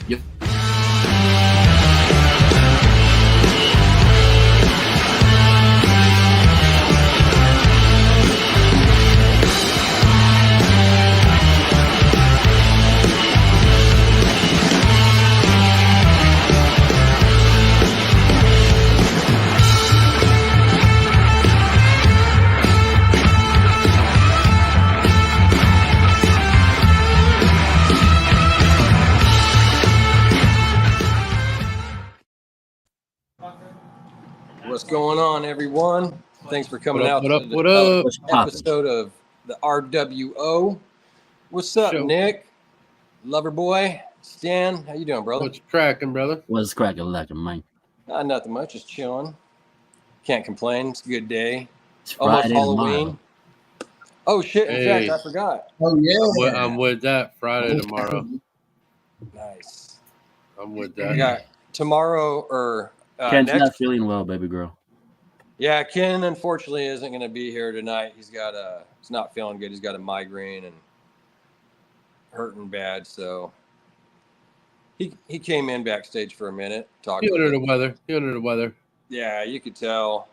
Yep. What's going on, everyone? Thanks for coming out What up? to What up? the episode of the RWO. What's up, Nick? Loverboy, Stan, how you doing, brother? What's cracking, brother? What's cracking, like man? Nothing much, just chilling. Can't complain. It's a good day. It's Almost Friday Halloween. tomorrow. Oh shit! In Hey. fact, I forgot. Oh yeah, I'm with that. Friday tomorrow. Nice. I'm with We that. got tomorrow or Ken's next. not feeling well, baby girl. Yeah, Ken unfortunately isn't going to be here tonight. He's not feeling good. He's got a migraine and hurting bad. So he came in backstage for a minute, talked. He under the weather. He under the weather. Yeah, you could tell.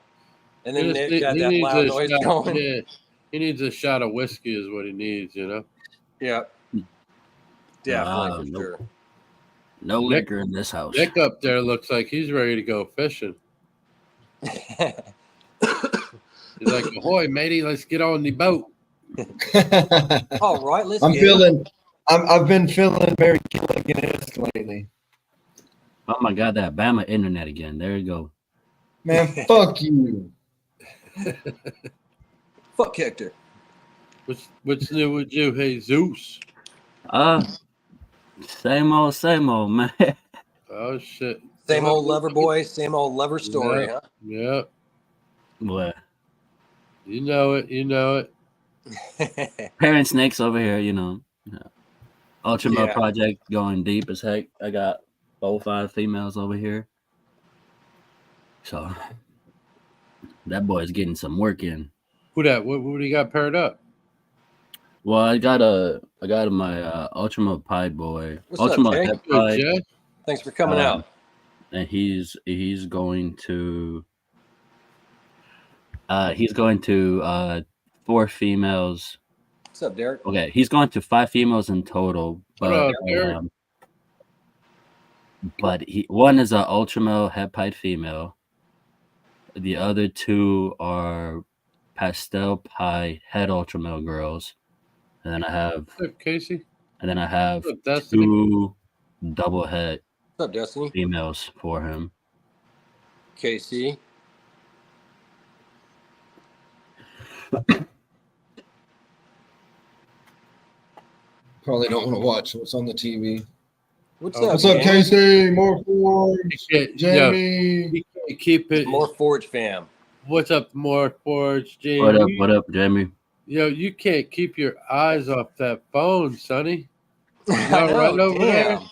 And then He Nick just- had he that needs loud a noise shot- going. Yeah, he needs a shot of whiskey, is what he needs. You know. Yeah, definitely for Nope. sure. No Nick- liquor in this house. Nick up there looks like he's ready to go fishing. He's like, "Ahoy, matey! Let's get on the boat." All right, let's. I've been feeling very Gilligan-esque lately. Oh my God, that Bama internet again. There you go. Man, fuck you. Fuck Hector. What's new with you, Jesus? Same old, man. Oh shit! Same old lover boy, same old lover story, huh? Yeah, What? you know it. You know it. Parent snakes over here, you know. Ultima Yeah. project going deep as heck. I got 5 females over here. So that boy's getting some work in. Who that? What do you got paired up? Well, I got my Ultima Pied boy. What's up, Ultima Jay? Head Good, Pied, Jay. Thanks for coming out. and he's going to 4 females. What's up, Derek? Okay, he's going to 5 females in total, What but up, Derek? one is a Ultima Head Pied female. The other 2 are pastel pie head Ultima girls, and then I have What's up, Casey? What's up, Destiny? 2 double head What's up, Destiny? females for him. KC. Probably don't want to watch what's on the TV. What's Oh, up, What's up, gang? Casey? More Forge, Jamie. You can't keep it. More Forge fam. What's up, more Forge, Jamie? What up, Jamie? Yo, you can't keep your eyes off that phone, Sonny. I Y'all know, right over there? damn.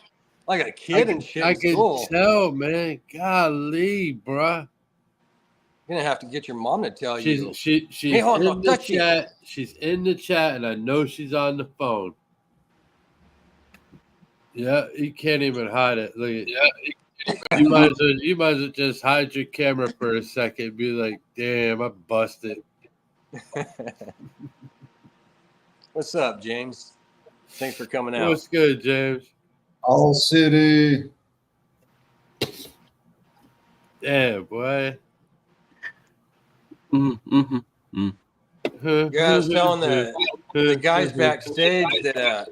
Like a kid and shit I in can school. tell, man. Golly, bruh. You're gonna have to get your mom to tell you. She's Hey, hold on, in don't the touch it. chat. She's in the chat, and I know she's on the phone. Yeah, you can't even hide it. Look at you might as well just hide your camera for a second and be like, damn, I busted. What's up, James? Thanks for coming out. What's good, James? All City. Damn, boy. Mm-hmm. Yeah, I was telling the guys backstage that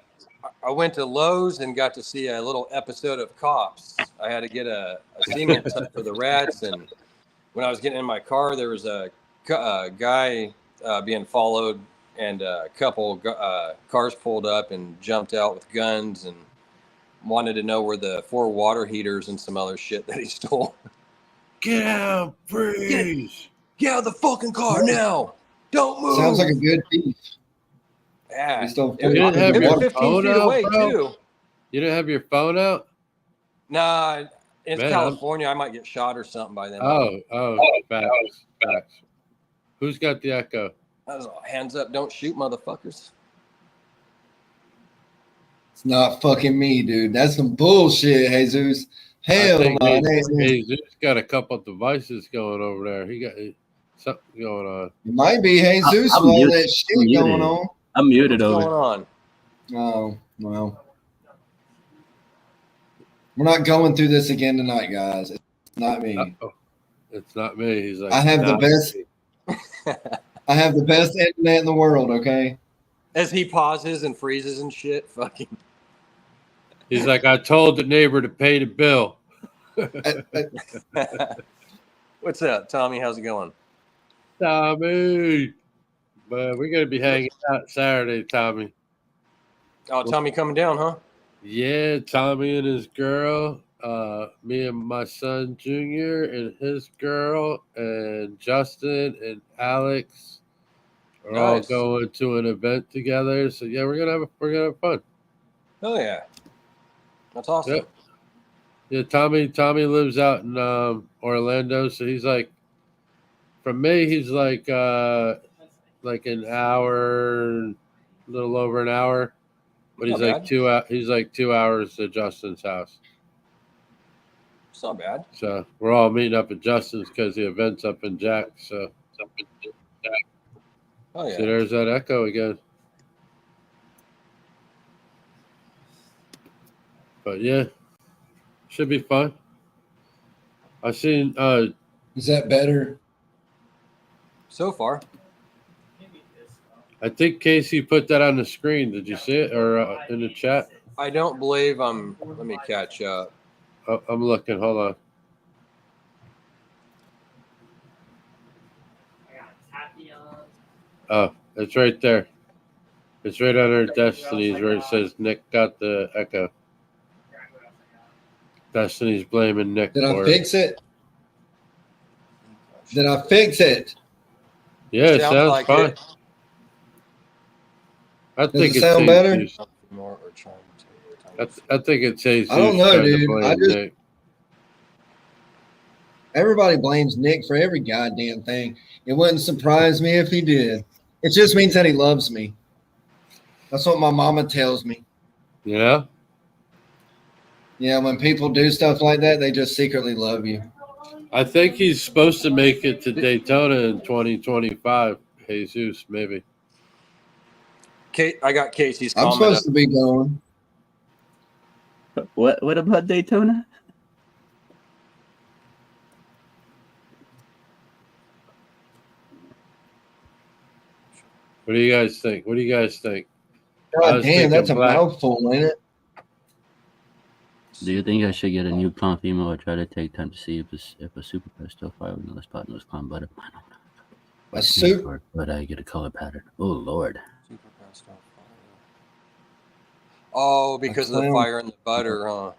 I went to Lowe's and got to see a little episode of Cops. I had to get a cement tuck for the rats, and when I was getting in my car, there was a guy being followed, and a couple cars pulled up and jumped out with guns and wanted to know where the 4 water heaters and some other shit that he stole. Get out, freeze. Get out of the fucking car now! Don't move! Sounds like a good piece. Yeah. You still You didn't have It your was 15 phone feet out, away, bro? too. You didn't have your phone out? Nah, it's Man, California. I might get shot or something by then. Oh, facts. Who's got the echo? I was all, hands up, don't shoot, motherfuckers. It's not fucking me, dude. That's some bullshit, Jesus. Hell no. He's got a couple of devices going over there. He got something going on. It might be Jesus with all that shit going on. I'm muted What's over. going on? Oh, well. We're not going through this again tonight, guys. It's not me. Uh-oh. It's not me. He's like, I have the best. I have the best internet in the world. Okay. As he pauses and freezes and shit, fucking. He's like, I told the neighbor to pay the bill. What's up, Tommy? How's it going? Tommy. But we're going to be hanging out Saturday, Tommy. Oh, Tommy coming down, huh? Yeah, Tommy and his girl, me and my son Junior and his girl, and Justin and Alex are all going to an event together. So yeah, we're gonna have fun. Oh yeah, that's awesome. Yep. Yeah, Tommy lives out in Orlando, so he's like, from me, he's like an hour, a little over an hour. But he's like 2 hours. He's like 2 hours to Justin's house. It's not bad. So we're all meeting up at Justin's because the event's up in Jack. So oh yeah. See, there's that echo again. But yeah, should be fun. I seen. Is that better? So far. I think Casey put that on the screen. Did you see it or in the chat? I don't believe I'm. Let me catch up. I'm looking. Hold on. Oh, it's right there. It's right under Destiny's where it says Nick got the echo. Destiny's blaming Nick. Did I fix it? Did I fix it? Yeah, it sounds like fine. It. I think it sound better. I think it says. I don't know, dude. Everybody blames Nick for every goddamn thing. It wouldn't surprise me if he did. It just means that he loves me. That's what my mama tells me. Yeah. Yeah, when people do stuff like that, they just secretly love you. I think he's supposed to make it to Daytona in 2025. Jesus, maybe. I got Casey's comment. I'm supposed to be going. What about Daytona? What do you guys think? God damn, that's a mouthful, ain't it? Do you think I should get a new clown female or try to take time to see if a super pet still fire with another spot in this clown butter? A super? But I get a color pattern. Oh Lord. Oh, because of the fire in the butter, huh?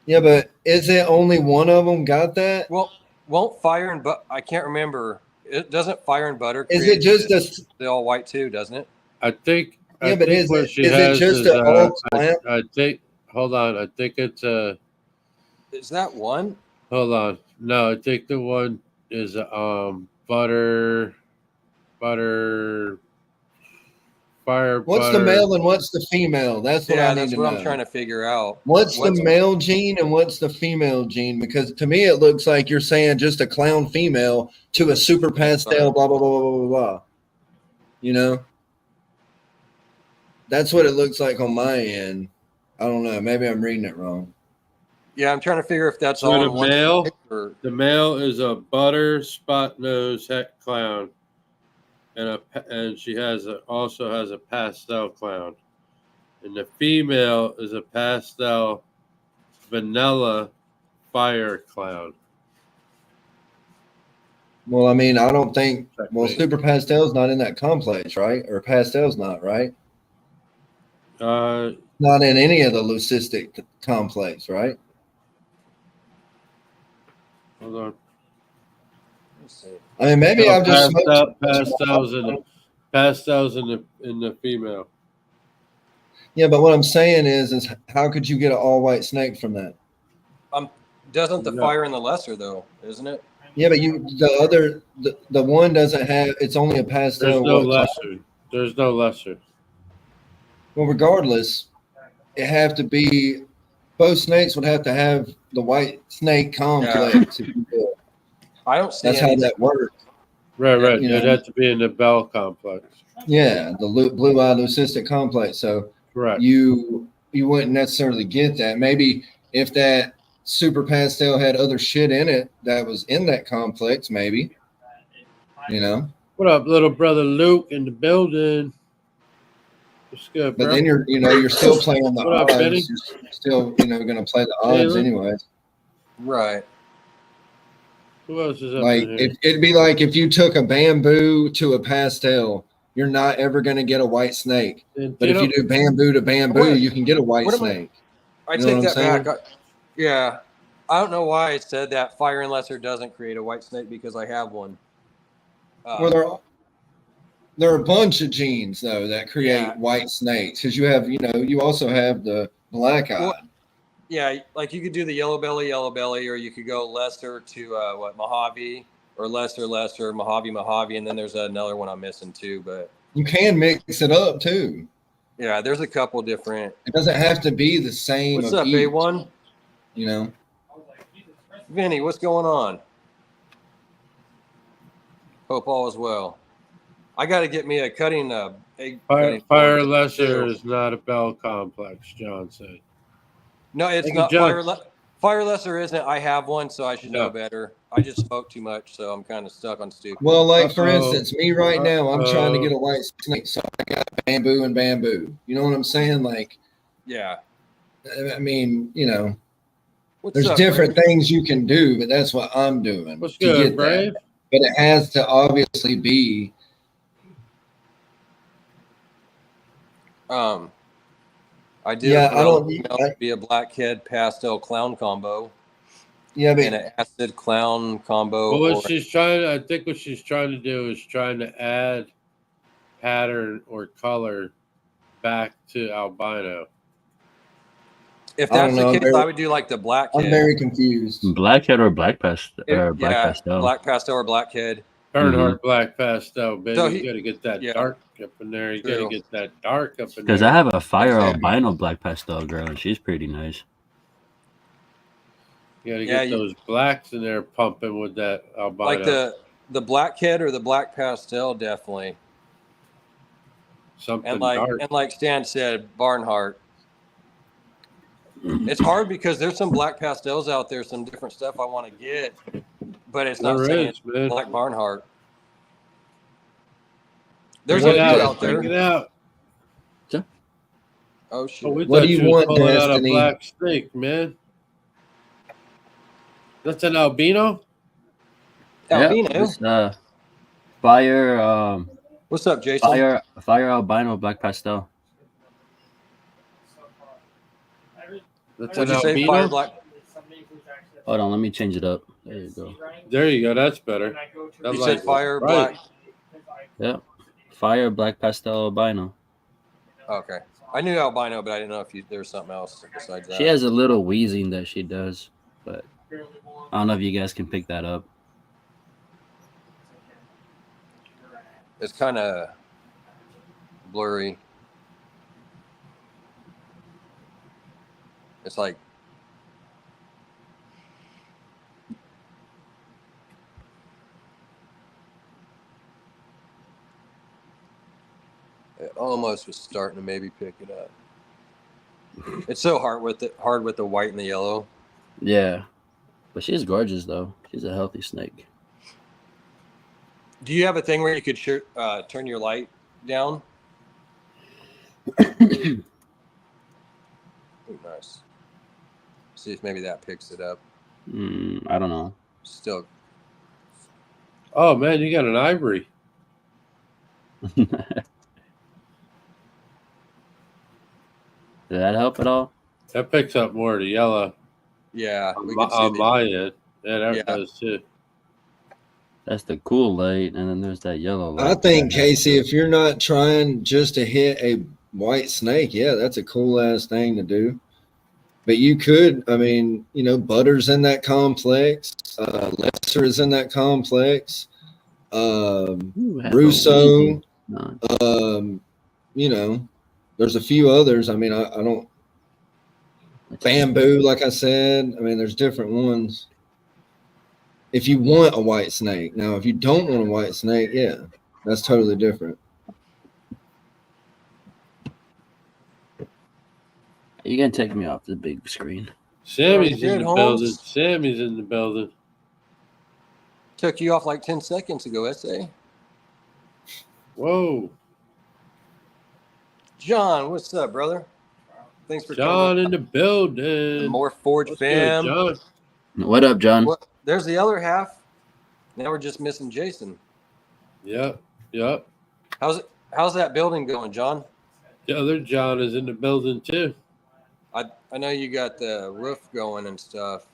Yeah, but is it only one of them got that? Well, won't fire and but I can't remember. It doesn't fire and butter. Is it just the all white too? Doesn't it? I think. Yeah, but is it just an all plant? I think. Hold on. I think it's Is that one? Hold on. No, I think the one is butter, fire. What's butter. the male and what's the female? That's what I need to know. That's what I'm trying to figure out. What's the male gene and what's the female gene? Because to me, it looks like you're saying just a clown female to a super pastel, blah, blah, blah, blah, blah, blah. You know? That's what it looks like on my end. I don't know. Maybe I'm reading it wrong. Yeah, I'm trying to figure if that's so all the in one male. Or... The male is a butter spot nose het clown, and she also has a pastel clown, and the female is a pastel vanilla fire clown. Well, I mean, I don't think. Well, super pastel's not in that complex, right? Or pastel's not, right? Not in any of the leucistic complex, right? Hold on. I mean, maybe I've just pastels in the female. Yeah, but what I'm saying is how could you get an all white snake from that? Doesn't the fire in the lesser though, isn't it? Yeah, but the one doesn't have. It's only a pastel. There's no lesser. There's no lesser. Well, regardless, it have to be both snakes would have to have the white snake complex. If you will. I don't see That's any. how that works. Right. You It'd know. have to be in the Bell complex. Yeah, the blue-eyed leucistic complex. So Correct. you wouldn't necessarily get that. Maybe if that super pastel had other shit in it that was in that complex, maybe. You know. What up, little brother Luke in the building? What's good, But bro? then you're still playing the What up, Benny? odds. You're still going to play the odds Taylor? anyways. Right. Who else is up Like in here? it'd be like if you took a bamboo to a pastel, you're not ever going to get a white snake. But if you do bamboo to bamboo, you can get a white snake. I You know take what that I'm back. Yeah. I don't know why I said that fire and lesser doesn't create a white snake because I have one. Well, there are a bunch of genes though that create white snakes because you also have the black eye. Well, yeah, like you could do the yellow belly, or you could go lesser to Mojave, or lesser, Mojave, and then there's another one I'm missing too. But you can mix it up too. Yeah, there's a couple different. It doesn't have to be the same. What's up, A1? You know, Vinny, what's going on? Hope all is well. I got to get me a cutting egg. Fire lesser is not a Bell complex, John said. No, it's not fire lesser isn't. I have one, so I should know better. I just spoke too much, so I'm kind of stuck on stupid. Well, like for instance, me right now, I'm trying to get a white snake, so I got bamboo and bamboo. You know what I'm saying? Like, yeah. I mean, What's there's up, different Brave? things you can do, but that's what I'm doing. What's good, Brave? But it has to obviously be. I did be a blackhead pastel clown combo. Yeah, but and an acid clown combo. Well, I think what she's trying to do is trying to add pattern or color back to albino. If that's the case, I would do like the blackhead. I'm very confused. Blackhead or black pastel? Pastel. Black pastel or blackhead. Bernhardt black pastel, baby. So you got to get that dark up in there. You got to get that dark up in there. Because I have a fire albino black pastel girl, and she's pretty nice. You got to get those blacks in there pumping with that albino. Like the blackhead or the black pastel, definitely. Something dark. And like Stan said, Barnhart. It's hard because there's some black pastels out there, some different stuff I want to get, but it's not saying it's Black Barnhart. There's a few out there. Check it out. Oh shit! What do you want, pulling out a Destiny? black snake, man. That's an albino. Albino. Fire. What's up, Jason? Fire albino black pastel. That's What'd an you say? albino? Fire black. Hold on, let me change it up. There you go. There you go. That's better. You said fire black. Yeah. Fire black pastel albino. Okay. I knew albino, but I didn't know if there was something else besides that. She has a little wheezing that she does, but I don't know if you guys can pick that up. It's kind of blurry. It's like it almost was starting to maybe pick it up. It's so hard with the white and the yellow. Yeah, but she's gorgeous though. She's a healthy snake. Do you have a thing where you could turn your light down? Ooh, nice. See if maybe that picks it up. I don't know. Still. Oh man, you got an ivory. Did that help at all? That picks up more of the yellow. Yeah, on my end. Yeah, that does too. That's the cool light, and then there's that yellow light. I think, Casey, if you're not trying just to hit a white snake, that's a cool ass thing to do. But you could, Butter's in that complex, Lesser is in that complex, Russo, There's a few others. I mean, I don't bamboo, like I said. I mean, there's different ones. If you want a white snake, now if you don't want a white snake, yeah, that's totally different. You gonna take me off the big screen? Sammy's Good, in the Holmes. building. Sammy's in the building. Took you off like 10 seconds ago, SA. Whoa. John, what's up, brother? Thanks for John coming. in the building. The Morph Forge What's fam. good, John? What up, John? Well, there's the other half. Now we're just missing Jason. Yep. How's that building going, John? The other John is in the building too. I know you got the roof going and stuff.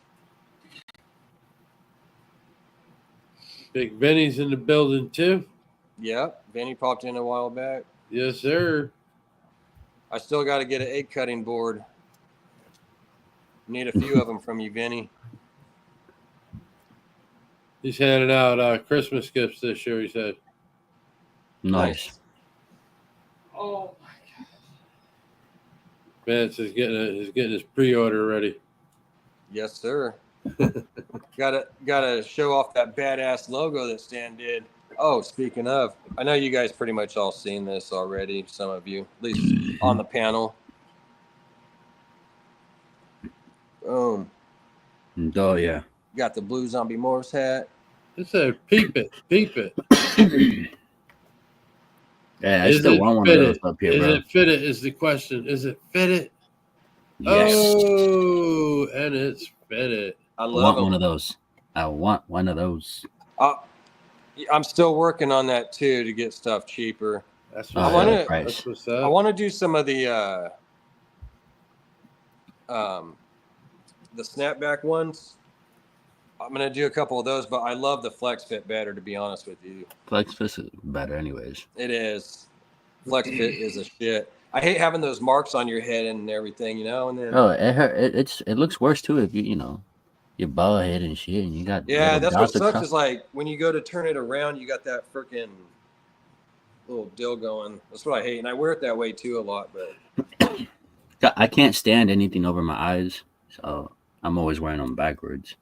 Big Vinny's in the building too. Yep, Vinny popped in a while back. Yes, sir. I still got to get an egg cutting board. Need a few of them from you, Vinny. He's handing out Christmas gifts this year, he said. Nice. Oh. Vance is getting his pre-order ready. Yes, sir. gotta show off that badass logo that Stan did. Oh, speaking of, I know you guys pretty much all seen this already. Some of you, at least on the panel. Boom. Oh yeah. Got the blue zombie Morse hat. It said, "Peep it, peep it." Yeah, I still want one of those up here, bro. Is it fitted? Is the question? Is it fitted? Yes. Oh, and it's fitted. I I love want one them. of those. I want one of those. I'm still working on that too to get stuff cheaper. That's I what's wanna- up. price. That's what's I up. want to do some of the snapback ones. I'm gonna do a couple of those, but I love the Flex Fit better, to be honest with you. Flex Fit is better, anyways. It is. Flex Fit is a shit. I hate having those marks on your head and everything, you know. And then Oh, it looks worse too if you're bald head and shit, and you got yeah, little that's what dots sucks. across- Is like when you go to turn it around, you got that freaking little dill going. That's what I hate, and I wear it that way too a lot. But I can't stand anything over my eyes, so I'm always wearing them backwards.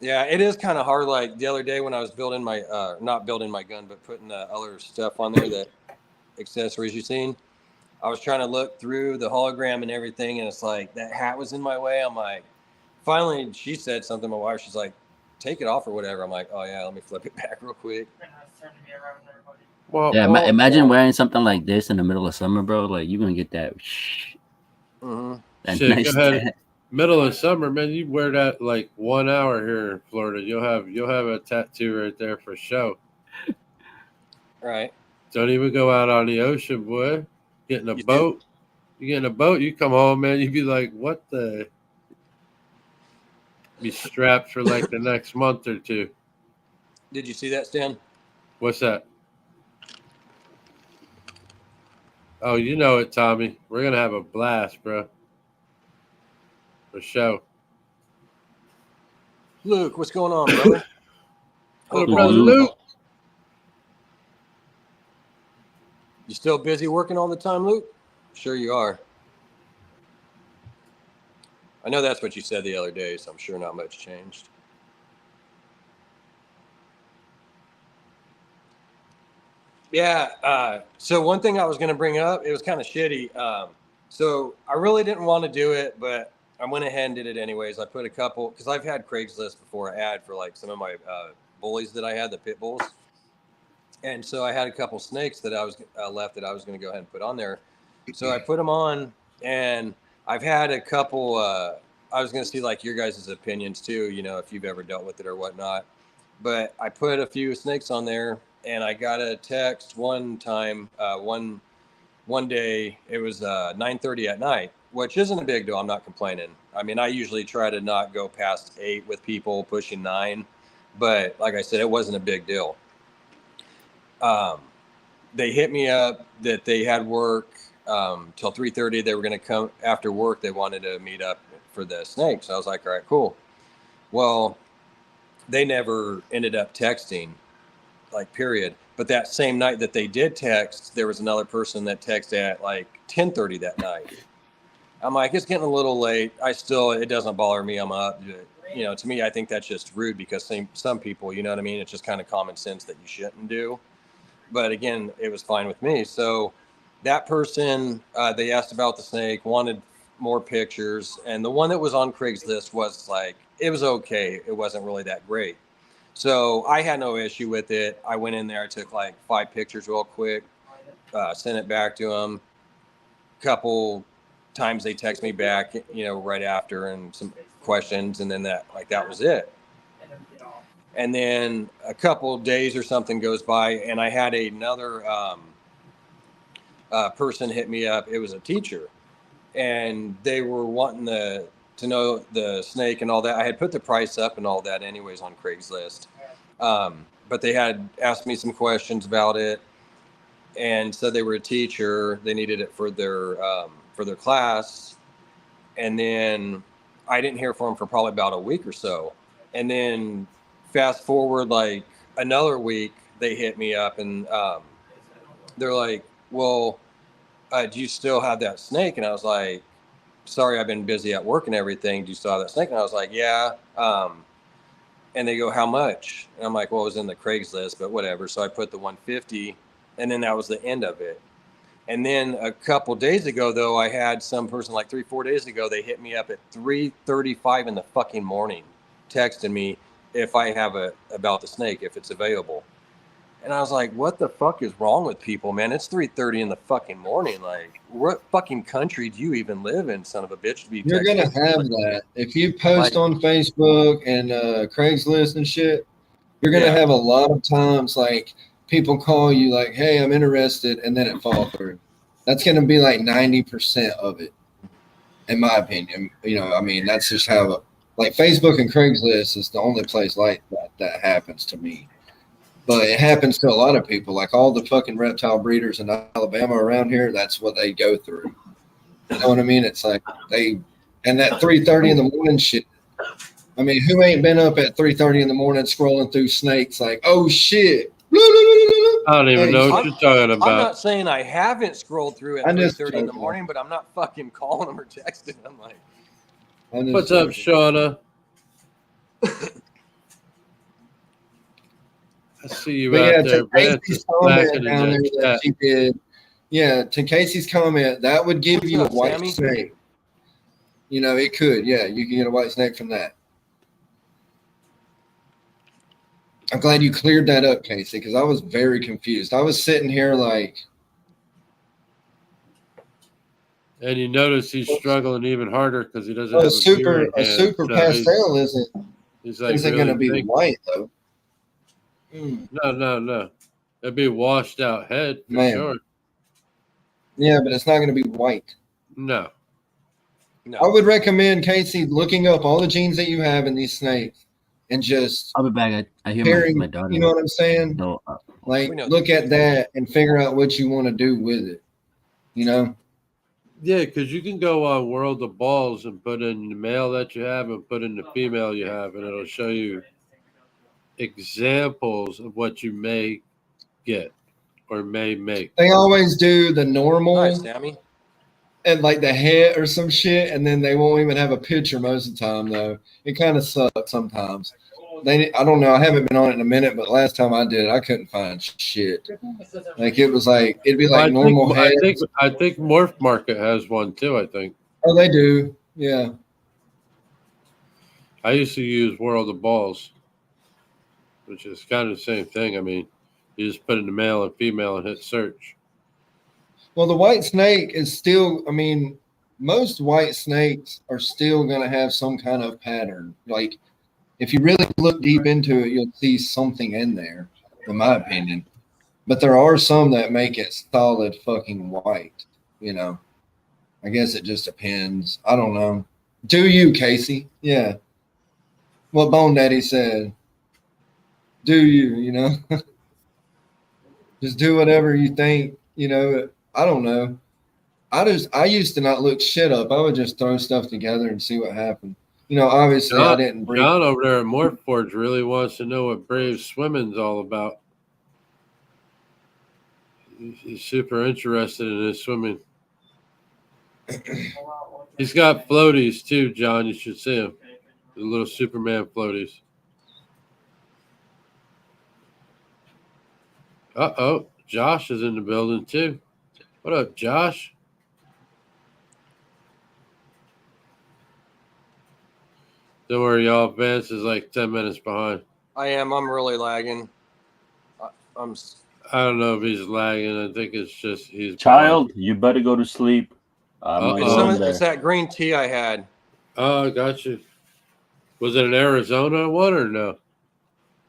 yeah, it is kind of hard. Like the other day when I was building my, not building my gun, but putting the other stuff on there, that accessories you seen. I was trying to look through the hologram and everything, and it's like that hat was in my way. I'm like, finally, she said something. My wife, she's like, "Take it off or whatever." I'm like, "Oh yeah, let me flip it back real quick." Well, Yeah, well, imagine well, wearing something like this in the middle of summer, bro. Like you're gonna get that. Mm-hmm. that Shit, nice go ahead. tan. middle of summer, man, you wear that like 1 hour here in Florida. You'll have a tattoo right there for show. Right. Don't even go out on the ocean, boy. Get in a You boat. You get in a boat, you come home, man, you'd be like, what the? Be strapped for like the next month or two. Did you see that, Stan? What's that? Oh, you know it, Tommy. We're going to have a blast, bro. For show. Luke, what's going on, brother? Little Hope brother all- Luke. You still busy working all the time, Luke? Sure you are. I know that's what you said the other day, so I'm sure not much changed. Yeah, so one thing I was going to bring up, it was kind of shitty. So I really didn't want to do it, but I went ahead and did it anyways. I put a couple, because I've had Craigslist before, ad for like some of my bullies that I had, the pit bulls. And so I had a couple snakes that I was left that I was going to go ahead and put on there. So I put them on, and I've had a couple. I was going to see like your guys' opinions too, you know, if you've ever dealt with it or whatnot. But I put a few snakes on there, and I got a text one time, one day. It was 9:30 at night, which isn't a big deal. I'm not complaining. I mean, I usually try to not go past 8 with people, pushing 9. But like I said, it wasn't a big deal. They hit me up that they had work till 3:30. They were going to come after work. They wanted to meet up for the snakes. I was like, all right, cool. Well, they never ended up texting. like period. But that same night that they did text, there was another person that texted at like 10:30 that night. I'm like, it's getting a little late. It doesn't bother me. I'm up. You know, to me, I think that's just rude because some people, you know what I mean? It's just kind of common sense that you shouldn't do. But again, it was fine with me. So that person, they asked about the snake, wanted more pictures. And the one that was on Craigslist was like, it was okay. It wasn't really that great. So I had no issue with it. I went in there, I took like 5 pictures real quick, sent it back to them. Couple times they text me back, you know, right after and some questions. And then that was it. And then a couple days or something goes by and I had another person hit me up. It was a teacher and they were wanting to know the snake and all that. I had put the price up and all that anyways on Craigslist. But they had asked me some questions about it and said they were a teacher. They needed it for their class. And then I didn't hear from them for probably about a week or so. And then fast forward like another week, they hit me up and they're like, well, do you still have that snake? And I was like, sorry, I've been busy at work and everything. Do you still have that snake? And I was like, yeah. And they go, how much? And I'm like, well, it was in the Craigslist, but whatever. So I put the 150 and then that was the end of it. And then a couple days ago, though, I had some person like 3-4 days ago, they hit me up at 3:35 in the fucking morning, texting me if I have about the snake, if it's available. And I was like, what the fuck is wrong with people, man? It's 3:30 in the fucking morning. Like, what fucking country do you even live in, son of a bitch? To be You're going to have that. If you post on Facebook and Craigslist and shit, you're going to have a lot of times, like, people call you like, hey, I'm interested, and then it falls through. That's going to be like 90% of it, in my opinion. You know, I mean, that's just how, like, Facebook and Craigslist is the only place like that happens to me. But it happens to a lot of people. Like all the fucking reptile breeders in Alabama around here, that's what they go through. You know what I mean? It's like and that 3:30 in the morning shit. I mean, who ain't been up at 3:30 in the morning scrolling through snakes like, oh shit. I don't even know what you're talking about. I'm not saying I haven't scrolled through at 3:30 in the morning, but I'm not fucking calling them or texting them. Like, what's up, Shauna? I see you out there. To Casey's comment down there that she did, to Casey's comment, that would give you a white snake. You know, it could. Yeah, you can get a white snake from that. I'm glad you cleared that up, Casey, because I was very confused. I was sitting here like. And you notice he's struggling even harder because he doesn't have a super pastel isn't going to be white though. No. It'd be washed out head for sure. Yeah, but it's not going to be white. No. I would recommend, Casey, looking up all the genes that you have in these snakes and just. I'll be back. I hear my daughter. You know what I'm saying? No. Look at that and figure out what you want to do with it. You know? Yeah, because you can go on World of Balls and put in the male that you have and put in the female you have, and it'll show you examples of what you may get or may make. They always do the normal. Nice, Sammy. And like the head or some shit, and then they won't even have a picture most of the time, though. It kind of sucks sometimes. I don't know. I haven't been on it in a minute, but last time I did, I couldn't find shit. Like it was like it'd be like normal heads. I think Morph Market has one too. I think. Oh, they do. Yeah. I used to use World of Balls, which is kind of the same thing. I mean, you just put in the male and female and hit search. Well, the white snake is still. I mean, most white snakes are still going to have some kind of pattern. Like. If you really look deep into it, you'll see something in there, in my opinion. But there are some that make it solid fucking white, you know. I guess it just depends. I don't know. Do you, Casey? Yeah. What Bone Daddy said. Do you, you know? Just do whatever you think, you know. I don't know. I used to not look shit up. I would just throw stuff together and see what happened. You know, obviously I didn't breathe. John over there at Morph Forge really wants to know what Brave Swimming's all about. He's super interested in his swimming. He's got floaties too, John. You should see him. The little Superman floaties. Uh-oh. Josh is in the building too. What up, Josh? Don't worry, y'all. Vance is like 10 minutes behind. I am. I'm really lagging. I don't know if he's lagging. I think it's just he's Child, you better go to sleep. It's that green tea I had. Oh, I got you. Was it an Arizona one or no?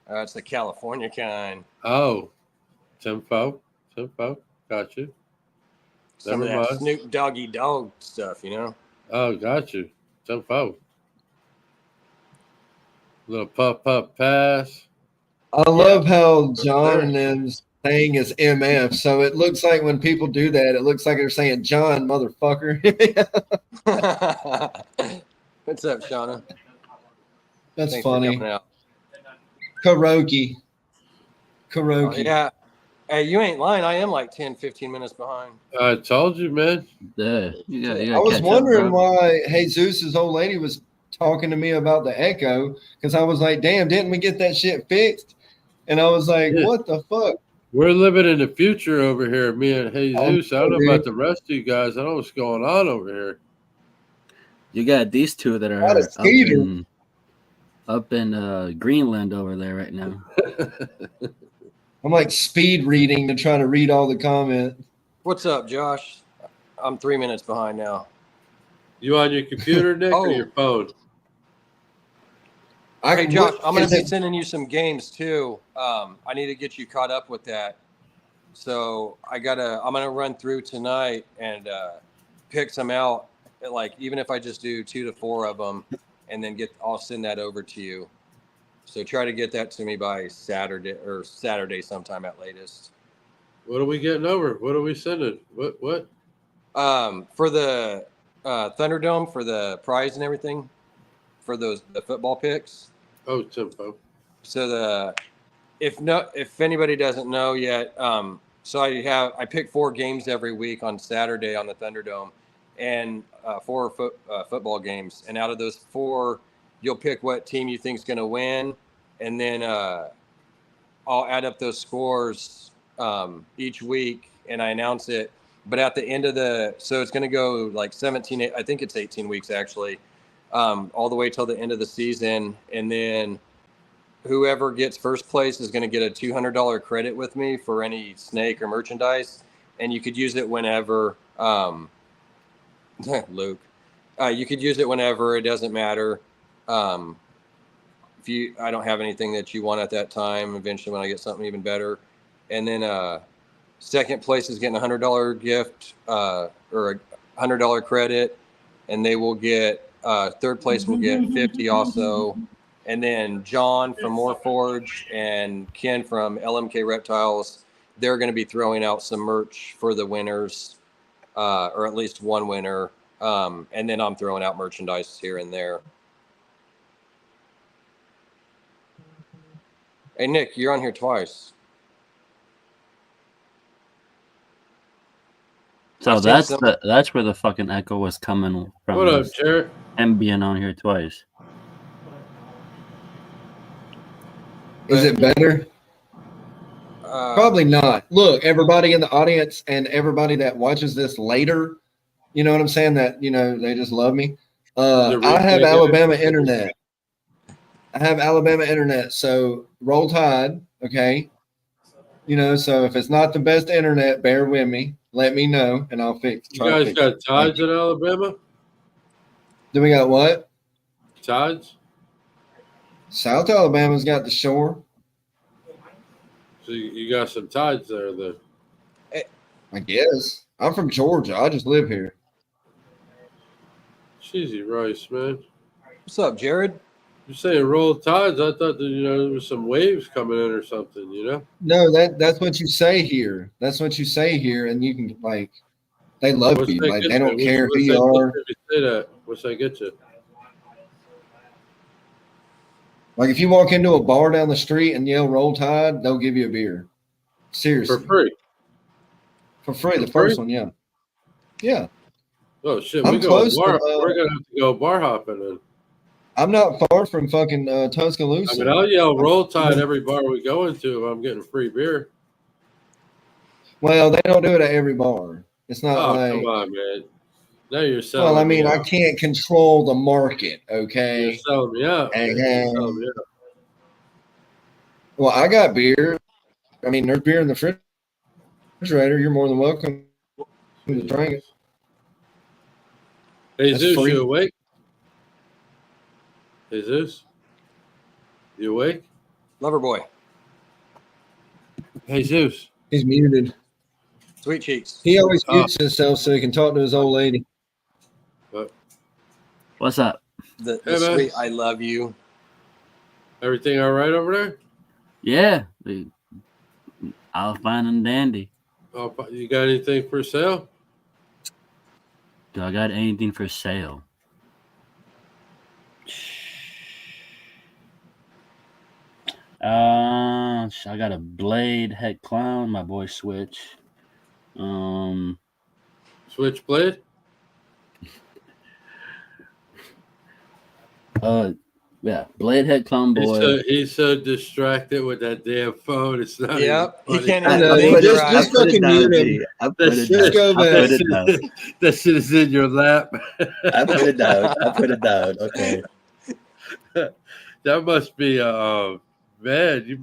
It's the California kind. Oh, Tempo. Got you. Some of that Snoop Doggy Dogg stuff, you know? Oh, got you. Tempo. Little puff pass. I love how John and them's saying is MF. So it looks like when people do that, it looks like they're saying John, motherfucker. What's up, Shauna? That's Thanks funny. Karaoke. Oh, yeah. Hey, you ain't lying. I am like 10, 15 minutes behind. I told you, man. Yeah, I was wondering why Jesus' old lady was talking to me about the echo, because I was like, damn, didn't we get that shit fixed? And I was like, what the fuck? We're living in the future over here, me and Jesus. I don't know about the rest of you guys. I don't know what's going on over here. You got these two that are up in Greenland over there right now. I'm like speed reading to try to read all the comments. What's up, Josh? I'm 3 minutes behind now. You on your computer, Nick, or your phone? Hey, Josh, I'm going to be sending you some games too. I need to get you caught up with that. So I'm going to run through tonight and pick some out. Like, even if I just do 2 to 4 of them, and then I'll send that over to you. So try to get that to me by Saturday sometime at latest. What are we getting over? What are we sending? What? For the Thunderdome, for the prize and everything, for the football picks. Oh, Tempo. So if anybody doesn't know yet, so I pick 4 games every week on Saturday on the Thunderdome, and 4 football games, and out of those 4, you'll pick what team you think is going to win, and then I'll add up those scores each week, and I announce it. But at the end of so it's going to go like 17, I think it's 18 weeks actually, all the way till the end of the season. And then whoever gets first place is going to get a $200 credit with me for any snake or merchandise. And you could use it whenever, Luke, you could use it whenever, it doesn't matter. I don't have anything that you want at that time, eventually when I get something even better. And then, second place is getting a $100 gift or a $100 credit, and they will get third place will get 50 also. And then John from Morphs and Ken from LMK Reptiles, they're going to be throwing out some merch for the winners, or at least one winner. And then I'm throwing out merchandise here and there. Hey, Nick, you're on here twice. So that's where the fucking echo was coming from. What up, Jared? And being on here twice. Is it better? Probably not. Look, everybody in the audience and everybody that watches this later, you know what I'm saying? That, they just love me. I have Alabama internet. So Roll Tide, okay? So if it's not the best internet, bear with me. Let me know, and I'll fix. You guys got tides in Alabama? Do we got what? Tides? South Alabama's got the shore. So you got some tides there, then? I guess. I'm from Georgia. I just live here. Cheesy rice, man. What's up, Jared? You're saying roll tides. I thought that, there was some waves coming in or something, No, that's what you say here. That's what you say here, and you can, like, they love you. Like, they don't care who you are. If you say that, what's that get you? Like, if you walk into a bar down the street and yell Roll Tide, they'll give you a beer. Seriously. For free. For free, the For first free? one, yeah. Yeah. Oh shit, I'm we're close gonna to, have to go bar hopping then. I'm not far from fucking Tuscaloosa. I mean, I'll yell Roll Tide every bar we go into if I'm getting free beer. Well, they don't do it at every bar. It's not Oh, like. come on, man. Now you're selling Well, I me mean, I out. can't control the market, You're okay? selling me out, man. You're selling me out. Well, I got beer. I mean, there's beer in the refrigerator. You're more than welcome to drink it. Hey, That's Zeus, free. you awake? Hey, Zeus? You awake? Lover boy. Hey, Zeus. He's muted. Sweet cheeks. He always mutes himself so he can talk to his old lady. What's up? The Hey, man. sweet I love you. Everything all right over there? Yeah, I'll fine and dandy. Oh, you got anything for sale? Do I got anything for sale? I got a blade head clown, my boy Switch. Switchblade? Yeah, blade head clown boy. He's so distracted with that damn phone. It's not Yep. even He funny. can't I even know, think just- right. just fucking mute him. I put it Just go down. I back. put it down. That shit is in your lap. I put it down. I put it down. Okay. That must be man. You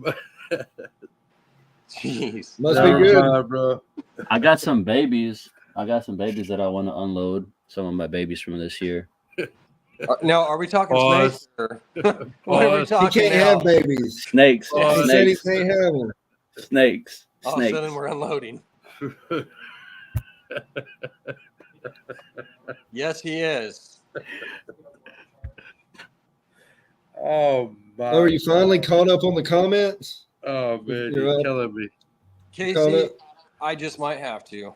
Jeez. Must be good. mind, bro. I got some babies. That I want to unload. Some of my babies from this year. Now, are we talking Pause. snakes? Or what are we Pause. He talking can't now? have babies. Snakes. Oh, He said he Snakes. can't have them. Snakes. All of a Snakes. sudden, we're unloading. Yes, he is. Oh my! Oh, are you finally caught up on the comments? Oh man, You're you're up. killing me. Casey, I just might have to.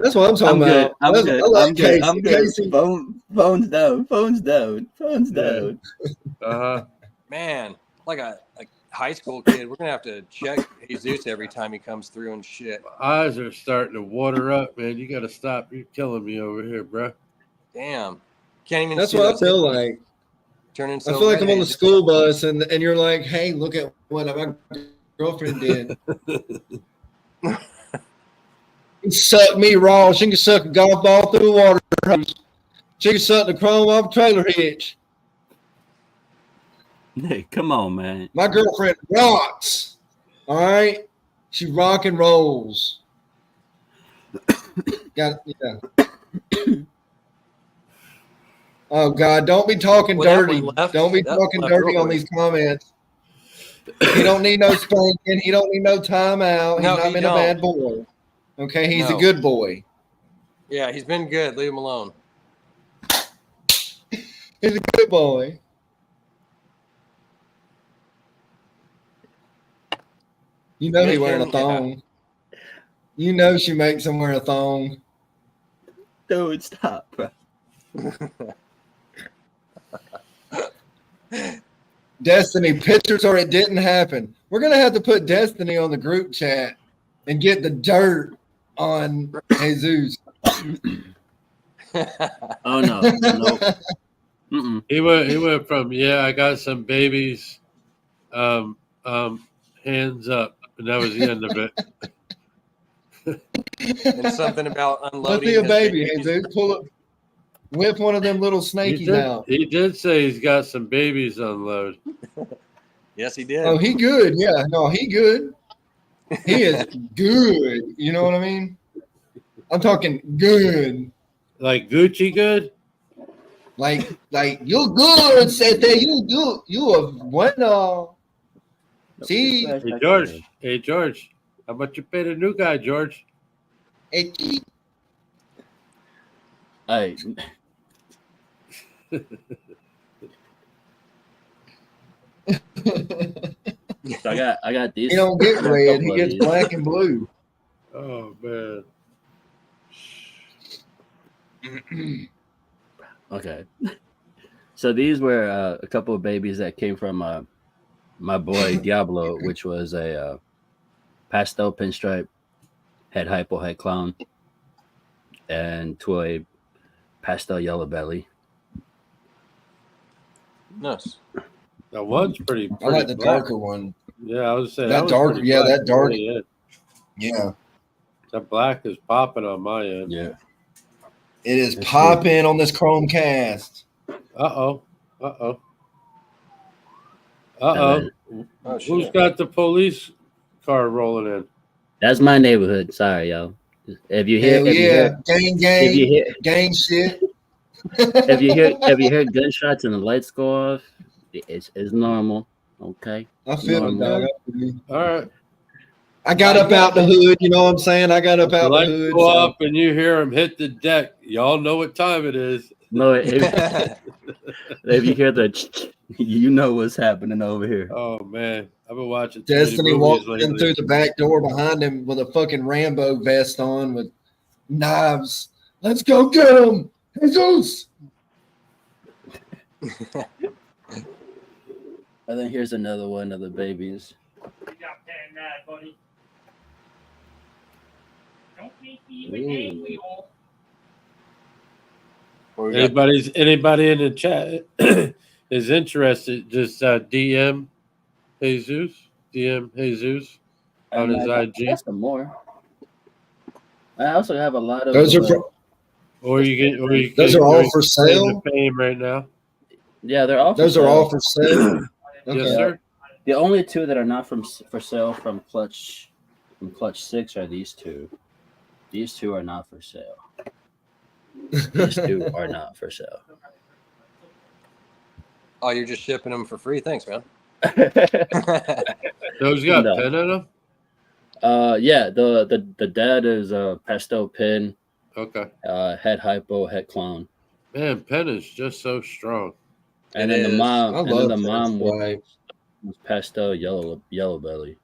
That's what I'm talking about. I'm good. I like I'm good. Casey. I'm good. Casey. Phones down. Phones down. Phones Yeah. down. Man, like a high school kid, we're gonna have to check Jesus every time he comes through and shit. My eyes are starting to water up, man. You got to stop. You're killing me over here, bro. Damn, can't even. That's see what I those feel hips like. turning I so feel like red, I'm on the Jesus. school bus and you're like, hey, look at what my girlfriend did. She sucked me raw. She can suck a golf ball through a water hose. She can suck the chrome off a trailer hitch. Hey, come on, man. My girlfriend rocks. All right? She rock and rolls. Yeah. Oh God! Don't be talking Well, that dirty. one left. Don't be That talking left dirty real on quick. these comments. He don't need no spanking. He don't need no timeout. No, He's not he been don't. a bad boy. Okay, he's No. a good boy. Yeah, he's been good. Leave him alone. He's a good boy. You know he wearing a Making- yeah. thong. You know she makes him wear a thong. Dude, stop, bro. Destiny pictures or it didn't happen. We're gonna have to put Destiny on the group chat and get the dirt on Jesus. Oh no, no. Mm-mm. He went from I got some babies, hands up, and that was the end of it. And something about Let's unloading. be a his baby, babies. Jesus. Pull up, whip one of them little snakies out. He did say he's got some babies unload. Yes, he did. Oh, he good. Yeah, no, he good. He is good. You know what I mean? I'm talking good. Like Gucci good? Like you're good, Sete. You are bueno. See, Hey George, how much you pay the new guy, George? hey, Hey. So I got these. he don't get I got a red. couple He of gets these. black and blue. Oh man. Okay. So these were a couple of babies that came from my boy Diablo, which was a pastel pinstripe head hypo, head clown, and to a pastel yellow belly. Nice. That one's pretty I like the black. darker one. Yeah, I was saying That was dark, pretty yeah, black. that dark. Yeah. Yeah, That black is popping on my end. Yeah. it is That's popping on this Chromecast. Uh-oh. Uh-oh. And Uh-oh. then- Oh, Who's shit. got the police car rolling in? That's my neighborhood. Sorry, y'all. If you hear, Hell if you yeah, hear, gang, if you gang, hear, gang shit. if you hear gunshots and the lights go off, it's normal. Okay. I feel it, normal. dog. I feel it. All right. I got up out the hood, you know what I'm saying? I got up The out the lights hood. go so- up and you hear them hit the deck. Y'all know what time it is. No, if you hear the, you know what's happening over here. Oh, man. I've been watching too many Destiny movies walked in lately. through the back door behind him with a fucking Rambo vest on with knives. Let's go get him, Jesus! And then here's another one of the babies. You got 10 mad, buddy. Don't make me even angry, all. What we got? Anybody in the chat is interested, just DM Jesus on his I IG. got some more. I also have a lot of. Those are Or you get those are all for sale. The fame right now. Yeah, they're all. Those are all for sale. Yes, Okay. sir. The only two that are not for sale from Clutch 6 are these two. These two are not for sale. These two are not for sale. Oh, you're just shipping them for free? Thanks, man. Those got No. pen in them. Yeah, the dad is a pastel pin, Okay. head hypo, head clown, Man, pen is just so strong. and It then the is. mom, I and then love the mom was right. pastel yellow belly.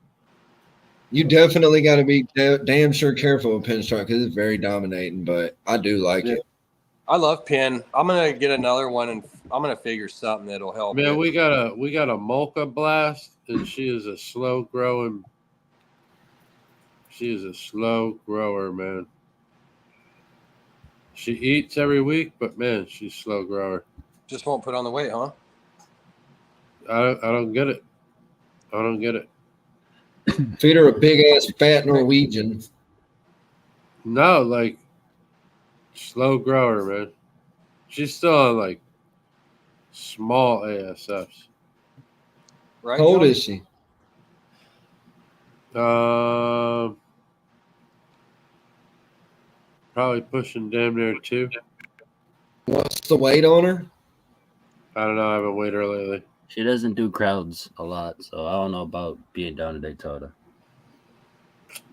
You definitely got to be damn sure careful with pinstripe because it's very dominating, but I do like it. I love pin. I'm gonna get another one, and I'm gonna figure something that'll help. Man, it. we got a Molka Blast, and she is a slow growing. She is a slow grower, man. She eats every week, but man, she's a slow grower. Just won't put on the weight, huh? I don't get it. I don't get it. Feed her a big ass fat Norwegian. No, like slow grower, man. She's still on like small ASFs. Right? How old John? is she? Probably pushing damn near 2. What's the weight on her? I don't know. I haven't weighed her lately. She doesn't do crowds a lot, so I don't know about being down to Daytona.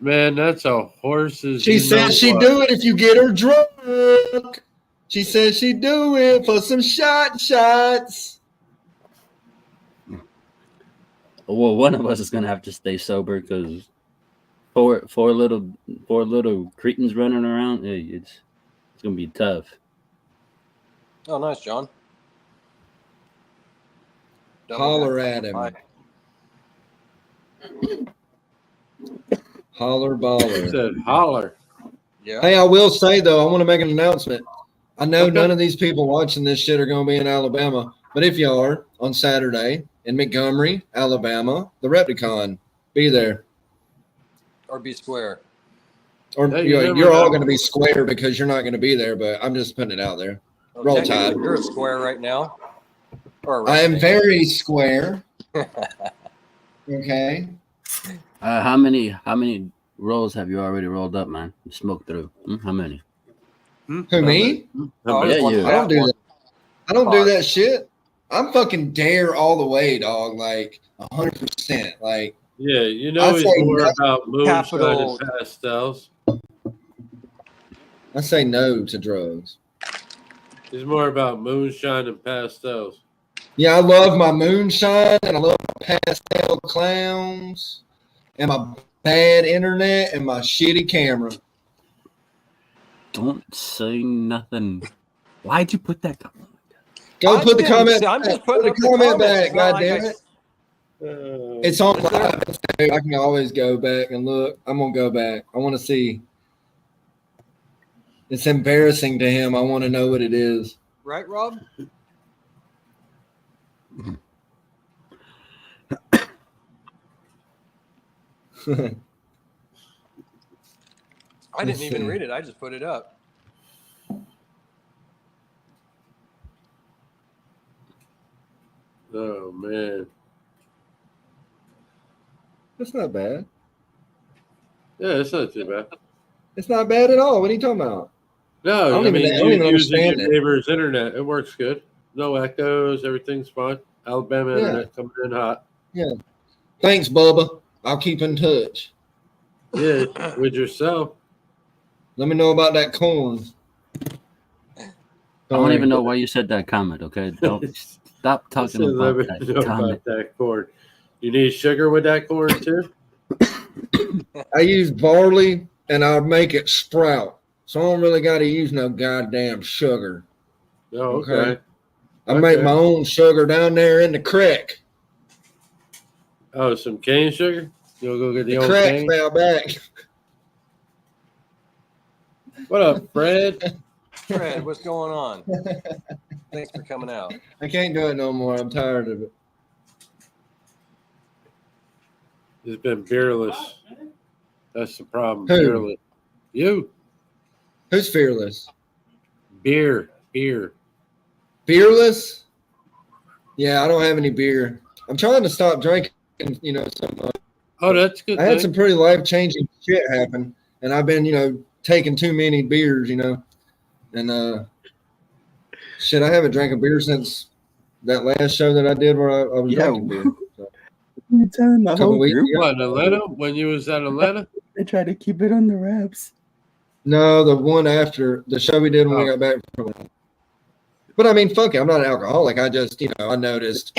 Man, that's a horse's. She you know said she'd what. do it if you get her drunk. She said she'd do it for some shots. Well, one of us is gonna have to stay sober because four little cretins running around. It's gonna be tough. Oh, nice, John. Holler at him. Hi. Holler He baller. said holler. Yeah. Hey, I will say though, I want to make an announcement. I know Okay. none of these people watching this shit are going to be in Alabama, but if you are on Saturday in Montgomery, Alabama, the Repticon, be there. Or be square. Or Hey, you never you're all know. going to be square because you're not going to be there, but I'm just putting it out there. Oh, Roll technically, Tide. You're a square right now. Or a I am rectangle. very square. Okay. How many rolls have you already rolled up, man? You smoked through. How many? Who, me? Oh, Yeah, just one you. fat I don't do one. that. I don't do Fuck. that shit. I'm fucking dare all the way, dog. Like 100%. Like Yeah, you I'd know he's say more no. about moonshine Capital- and pastels. I say no to drugs. He's more about moonshine and pastels. Yeah, I love my moonshine and I love my pastel clowns and my bad internet and my shitty camera. Don't say nothing. Why'd you put that? Go put the comment. I'm just putting put up the the comment comments. back. It's not God like damn I- it! It's on Is there- live. I can always go back and look. I'm gonna go back. I want to see. It's embarrassing to him. I want to know what it is. Right, Rob? I didn't even read it. I just put it up. Oh man, That's not bad. yeah, it's not too bad. It's not bad at all. What are you talking about? No, I don't even using understand your it. neighbor's internet, it works good. No echoes, everything's fine. Alabama Yeah. internet coming in hot. Yeah. Thanks, Bubba. I'll keep in touch. Yeah, with yourself. Let me know about that corn. I don't even know why you said that comment, okay? Don't stop talking about Let me that know comment. about that corn. You need sugar with that corn too? I use barley and I make it sprout. So I don't really got to use no goddamn sugar. Oh, okay. I make Okay. my own sugar down there in the creek. Oh, some cane sugar? You'll go get the The old creek cane? fell back. What up, Fred? Fred, what's going on? Thanks for coming out. I can't do it no more. I'm tired of it. It's been beerless. That's the problem. Who? Beerless. You. Who's fearless? Beer. Fearless? Yeah, I don't have any beer. I'm trying to stop drinking, so much. Oh, that's good. I had some pretty life-changing shit happen, and I've been, taking too many beers, and shit, I haven't drank a beer since that last show that I did where I was drinking beer. So, You're telling the couple whole weeks group? ago. What, in Atlanta? When you was at Atlanta? They try to keep it under wraps. No, the one after the show we did when we got back from. But I mean, fuck it, I'm not an alcoholic. I just, I noticed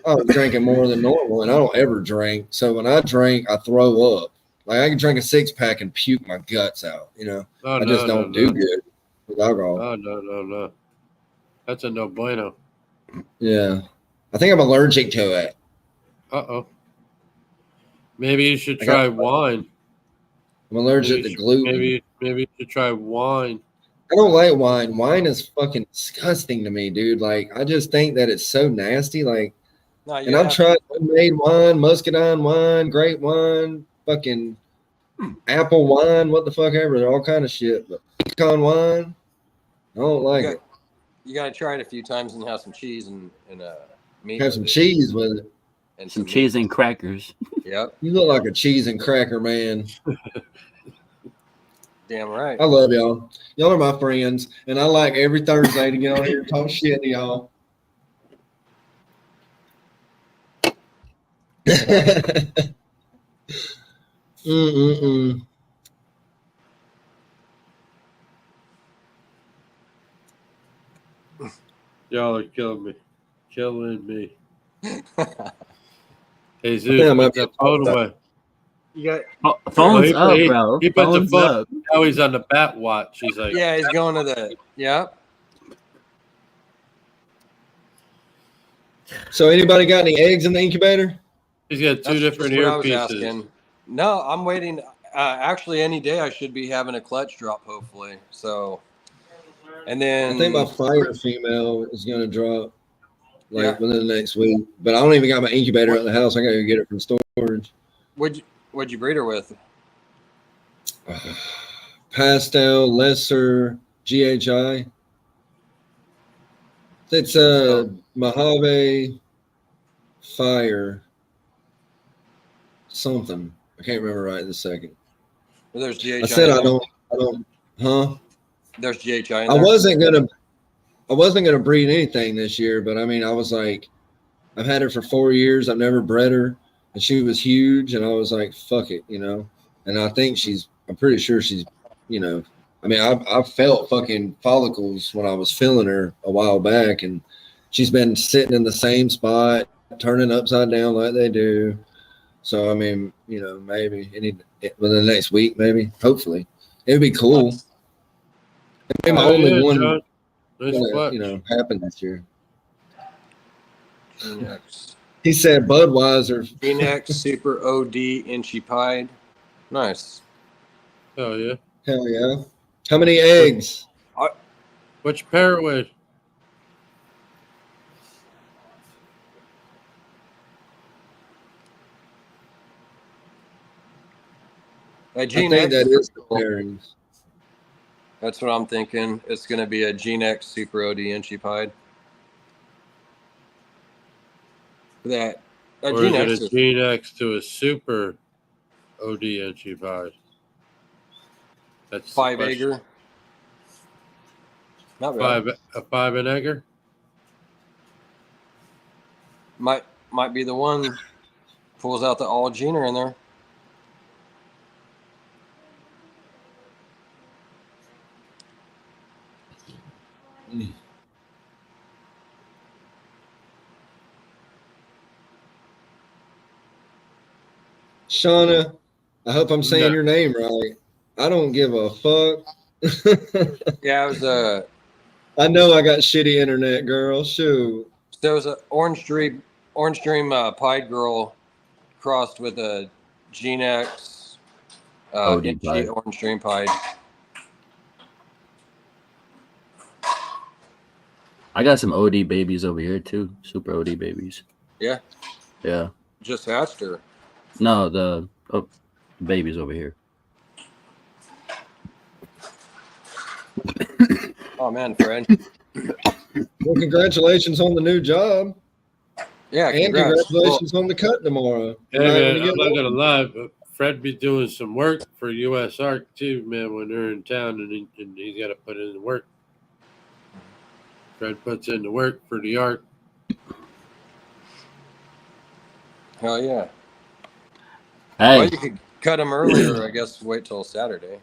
I was drinking more than normal, and I don't ever drink. So when I drink, I throw up. Like I can drink a 6-pack and puke my guts out. Oh, I just don't do good with alcohol. Oh, no. That's a no bueno. Yeah, I think I'm allergic to it. Uh-oh. Maybe you should try wine. I'm allergic to gluten. Maybe you should try wine. I don't like wine. Wine is fucking disgusting to me, dude. Like I just think that it's so nasty. Like, and I've tried homemade wine, muscadine wine, grape wine, fucking apple wine, what the fuck ever, all kind of shit. But pecan wine, I don't like it. You got to try it a few times and have some cheese and meat. Have some cheese with it. And some cheese and crackers. Yep. You look like a cheese and cracker man. Damn right. I love y'all. Y'all are my friends, and I like every Thursday to get on here and talk shit to y'all. Y'all are killing me. Hey, Zeus, Yeah, put that phone away. You got Phone's up, bro. He put the Phone's phone up. Now he's on the bat watch. He's like, yeah, he's going to the So anybody got any eggs in the incubator? he's got two different earpieces. No, I'm waiting. Actually, any day I should be having a clutch drop, hopefully. So, and then I think my fire female is going to drop within the next week. But I don't even got my incubator at the house. I got to get it from storage. What'd you breed her with? Pastel, lesser, GHI. It's Mojave Fire something. I can't remember right this second. Well, there's GHI. I said I don't. Huh? There's GHI. I wasn't gonna breed anything this year, but I mean, I was like, I've had her for 4 years. I've never bred her, and she was huge, and I was like, fuck it, And I think I'm pretty sure she's, I mean, I felt fucking follicles when I was filling her a while back, and she's been sitting in the same spot, turning upside down like they do. So, I mean, maybe within the next week, maybe, hopefully. It would be cool. It'd be my only one that, happened this year. Phoenix. He said Budweiser. Phoenix Super OD Inchy Pied. Nice. Oh, yeah. Hell yeah. How many eggs? Which pair with? I think that is the pairings. That's what I'm thinking. It's going to be a G-Nex Super OD Inchipide. That Or G-Nex is it a G-Nex to a Super OD Inchipide? That's 5 egger. Not bad. A 5 and egger? Might be the one. Pulls out the all gener in there. Shauna, I hope I'm saying your name right. I don't give a fuck. Yeah, it was I know I got shitty internet, girl. Shoot. There was an Orange Dream Pied Girl crossed with a G-Nex OD Pied. Orange Dream Pied. I got some OD babies over here too. Super OD babies. Yeah. Yeah. Just hatched her. No, the babies over here. Oh man, Fred. Well, congratulations on the new job. Yeah, and congratulations on the cut tomorrow. Hey man, I'm not gonna lie, but Fred be doing some work for US Arc too, man. When they're in town, and he's got to put in the work. Fred puts in the work for the Arc. Hell yeah. Hey. Well, you could cut him earlier, I guess. Wait till Saturday.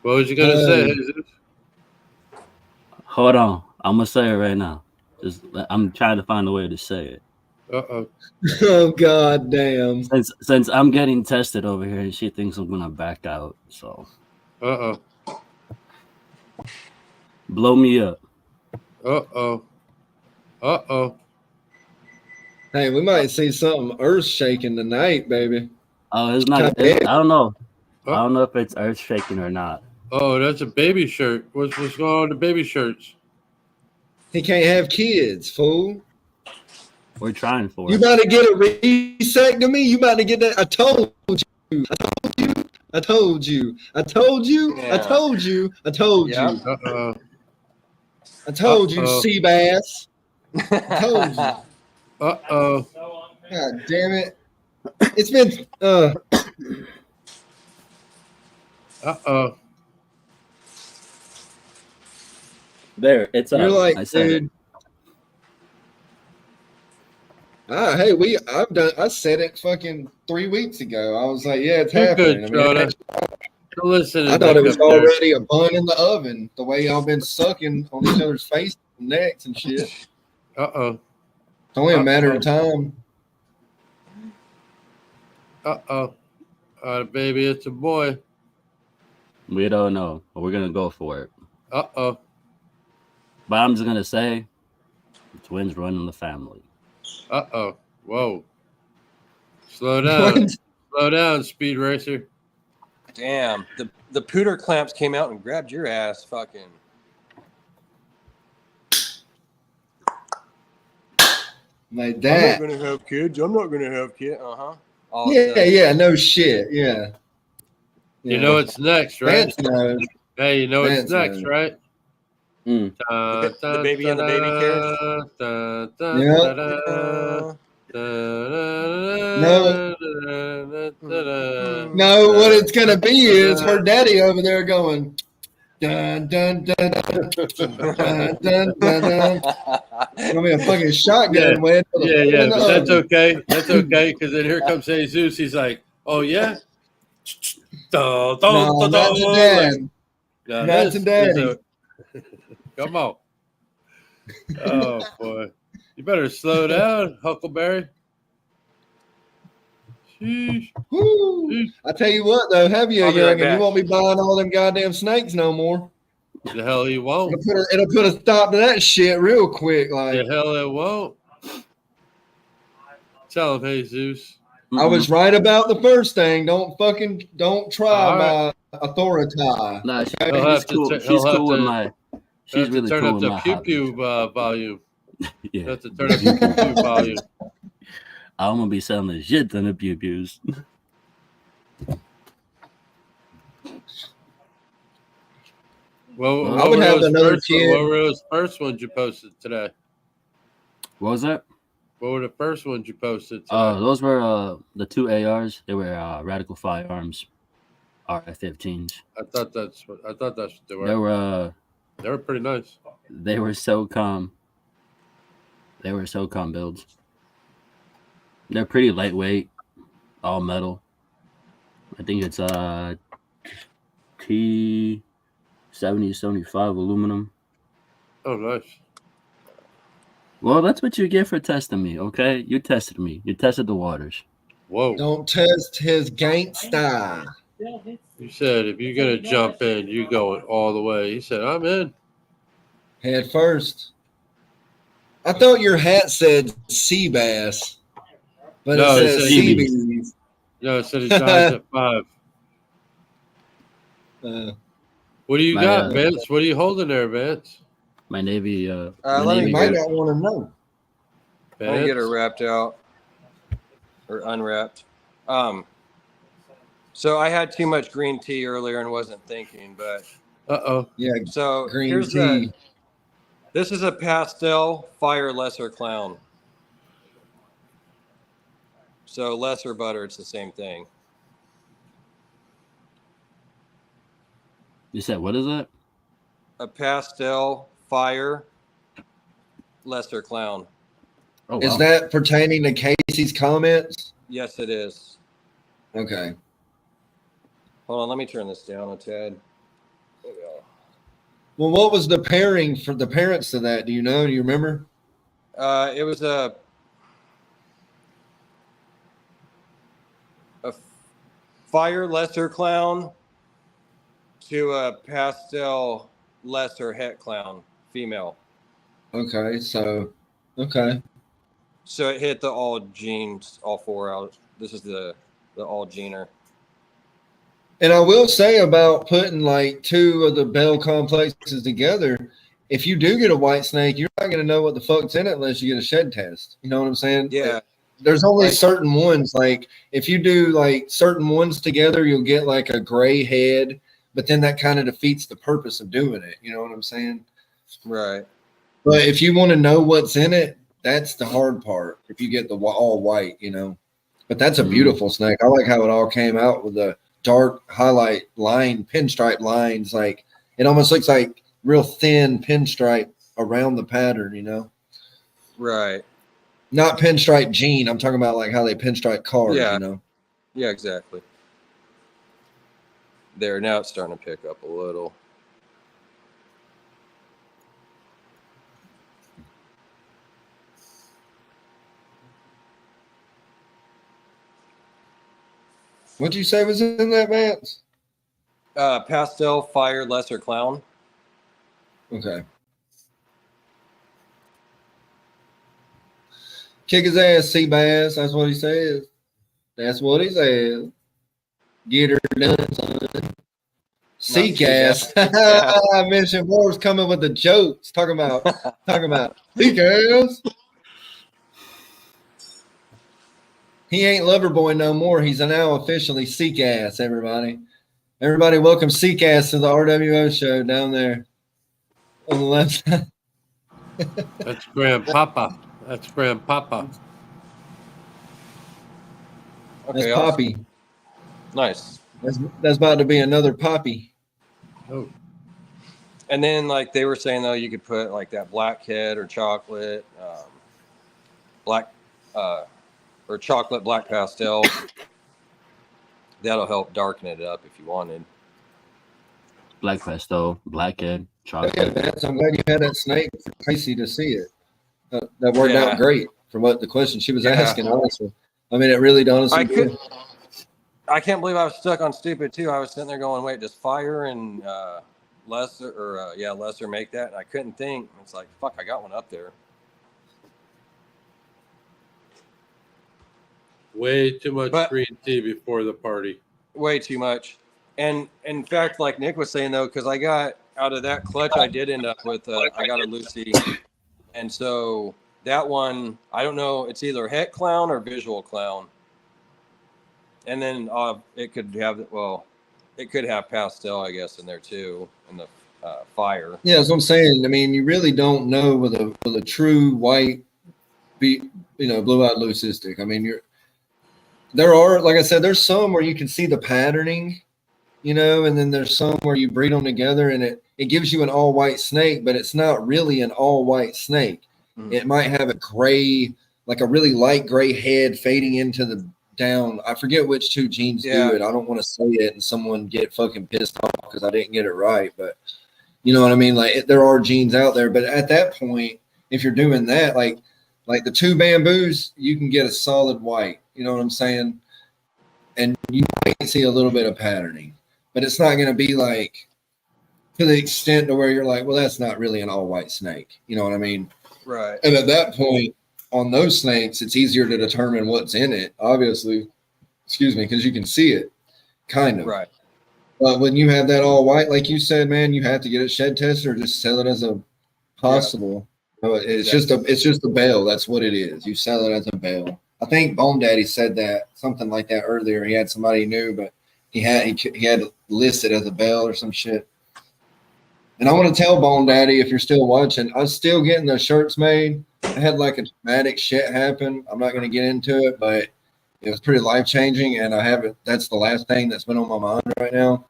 What was you gonna say, Jesus? Hold on, I'm gonna say it right now. I'm trying to find a way to say it. Uh-oh. Oh god damn. Since I'm getting tested over here and she thinks I'm gonna back out, so. Uh-oh. Blow me up. Uh-oh. Uh-oh. Hey, we might see something earth shaking tonight, baby. Oh, it's not. I don't know. I don't know if it's earth shaking or not. Oh, that's a baby shirt. What's going on with the baby shirts? He can't have kids, fool. We're trying for it. You about to get a resectomy? You about to get that? I told you. I told you. I told you. I told you. I told you. I told you. Uh-oh. I told you, sea bass. I told you. Uh-oh. God damn it. It's been Uh-oh. There, it's up. You're like, I said dude. Hey, I said it fucking 3 weeks ago. I was like, yeah, it's happening. Good, listen. I thought it was already a bun in the oven, the way y'all been sucking on each other's faces and necks and shit. Uh-oh. It's only a matter of time. Uh-oh. Baby, it's a boy. We don't know, but we're gonna go for it. Uh-oh. But I'm just gonna say, twins run in the family. Uh-oh. Whoa. Slow down. Slow down, Speed Racer. Damn. The pooter clamps came out and grabbed your ass, fucking. Like that. I'm not gonna have kids. Uh-huh. Yeah, no shit. Yeah. You know what's next, right? Hey, you know what's Vance next, right? The baby in the baby carriage. No, what it's gonna be is her daddy over there going dun dun dun dun dun dun dun dun. It's gonna be a fucking shotgun win. Yeah, but that's okay. That's okay, because then here comes Jesus. He's like, "Oh yeah." No, that's a dad. That's a daddy. Come on. Oh boy, you better slow down, Huckleberry. Sheesh. Sheesh. I tell you what, though, have you youngin'? You won't be buying all them goddamn snakes no more. The hell he won't. It'll put a stop to that shit real quick. Like the hell it won't. Tell him, Jesus. I was right about the first thing. Don't try All right. my authority. Nah, He'll have she's to cool. tu- She's he'll have cool with to- my. You She's have to really turn cool up with the my pew hobbies. pew volume. You Yeah, have to turn up the pew pew volume. I'm gonna be selling the shit ton of pew pews. Well, I what would were have those another first? kid. What were those first ones you posted today? What was that? What were the first ones you posted today? Those were the 2 ARs. They were Radical Firearms RF-15s. I thought that's what they were. They were pretty nice. They were so calm. They were so calm builds. They're pretty lightweight, all metal. I think it's T7075 aluminum. Oh, nice. Well, that's what you get for testing me, okay? You tested me. You tested the waters. Whoa. Don't test his gangsta. You said if you're gonna jump in, you going all the way. He said, I'm in. Head first. I thought your hat said sea bass, but No, it it says said sea Seabees. bees. No, it said he dies at 5. What do you My, got, Vince? What are you holding there, Vince? My Navy. let You me might get not want to know. Let me get her Vince? wrapped out or unwrapped. So I had too much green tea earlier and wasn't thinking, but Uh-oh. Yeah, so green here's tea. this is a pastel fire lesser clown. So lesser butter, it's the same thing. You said, what is that? A pastel fire lesser clown. Oh, Is wow. that pertaining to Casey's comments? Yes, it is. Okay. Hold on, let me turn this down a tad. There we go. Well, what was the pairing for the parents to that? Do you know? Do you remember? It was a fire lesser clown to a pastel lesser het clown female. Okay, so okay. So it hit the all genes, all 4 out. This is the all gener. And I will say about putting like 2 of the bell complexes together, if you do get a white snake, you're not going to know what the fuck's in it unless you get a shed test. You know what I'm saying? Yeah. There's only Like- certain ones. Like if you do like certain ones together, you'll get like a gray head, but then that kind of defeats the purpose of doing it. You know what I'm saying? Right. But if you want to know what's in it, that's the hard part. If you get the all white, you know. But that's a beautiful snake. I like how it all came out with the dark highlight line, pinstripe lines. Like it almost looks like real thin pinstripe around the pattern, you know. Right. Not pinstripe jean. I'm talking about like how they pinstripe cars, Yeah. you know. Yeah, exactly. There, now it's starting to pick up a little. What'd you say was in that, Vance? Pastel fire lesser clown. Okay. Kick his ass, sea bass. That's what he says. That's what he says. Get her done, son. Sea gas. I mentioned Morphs coming with the jokes, talking about sea gas. He ain't Loverboy no more. He's now officially Seek Ass, everybody. Everybody welcome Seek Ass to the RWO show down there on the left side. That's Grandpapa. That's Grandpapa. Okay, That's awesome. Poppy. Nice. That's about to be another Poppy. Oh. And then, like they were saying, though, you could put like that blackhead or chocolate, black, or chocolate black pastel. That'll help darken it up if you wanted. Black pastel, blackhead, Okay, chocolate. Vance, I'm glad you had that snake for Tracy to see it. That worked out great from what the question she was asking, honestly. I mean, it really honestly did. I can't believe I was stuck on stupid, too. I was sitting there going, wait, does fire and lesser, or lesser make that? And I couldn't think. It's like, fuck, I got one up there. Way too much But- green tea before the party. Way too much. And in fact, like Nick was saying though, because I got out of that clutch, I did end up with I got a Lucy, and so that one I don't know. It's either Het Clown or Visual Clown, and then it could have pastel, I guess, in there too, in the fire. Yeah, that's what I'm saying. I mean, you really don't know with a true white, blue-eyed leucistic. I mean, there are, like I said, there's some where you can see the patterning, and then there's some where you breed them together and it gives you an all white snake, but it's not really an all white snake. Mm-hmm. It might have a gray, like a really light gray head fading into the down. I forget which two genes do it. I don't want to say it and someone get fucking pissed off because I didn't get it right, but you know what I mean? Like there are genes out there, but at that point, if you're doing that, like the two bamboos, you can get a solid white. You know what I'm saying? And you might see a little bit of patterning, but it's not going to be like to the extent to where you're like, well, that's not really an all white snake. You know what I mean? Right. And at that point on those snakes, it's easier to determine what's in it, obviously, because you can see it kind of. Right. But when you have that all white, like you said, man, you have to get it shed tested or just sell it as a possible. Yeah. It's just a bale. That's what it is. You sell it as a bale. I think Bone Daddy said that, something like that earlier. He had somebody he knew, but he had listed as a bale or some shit. And I want to tell Bone Daddy, if you're still watching, I was still getting the shirts made. I had like a dramatic shit happen. I'm not going to get into it, but it was pretty life-changing, and that's the last thing that's been on my mind right now.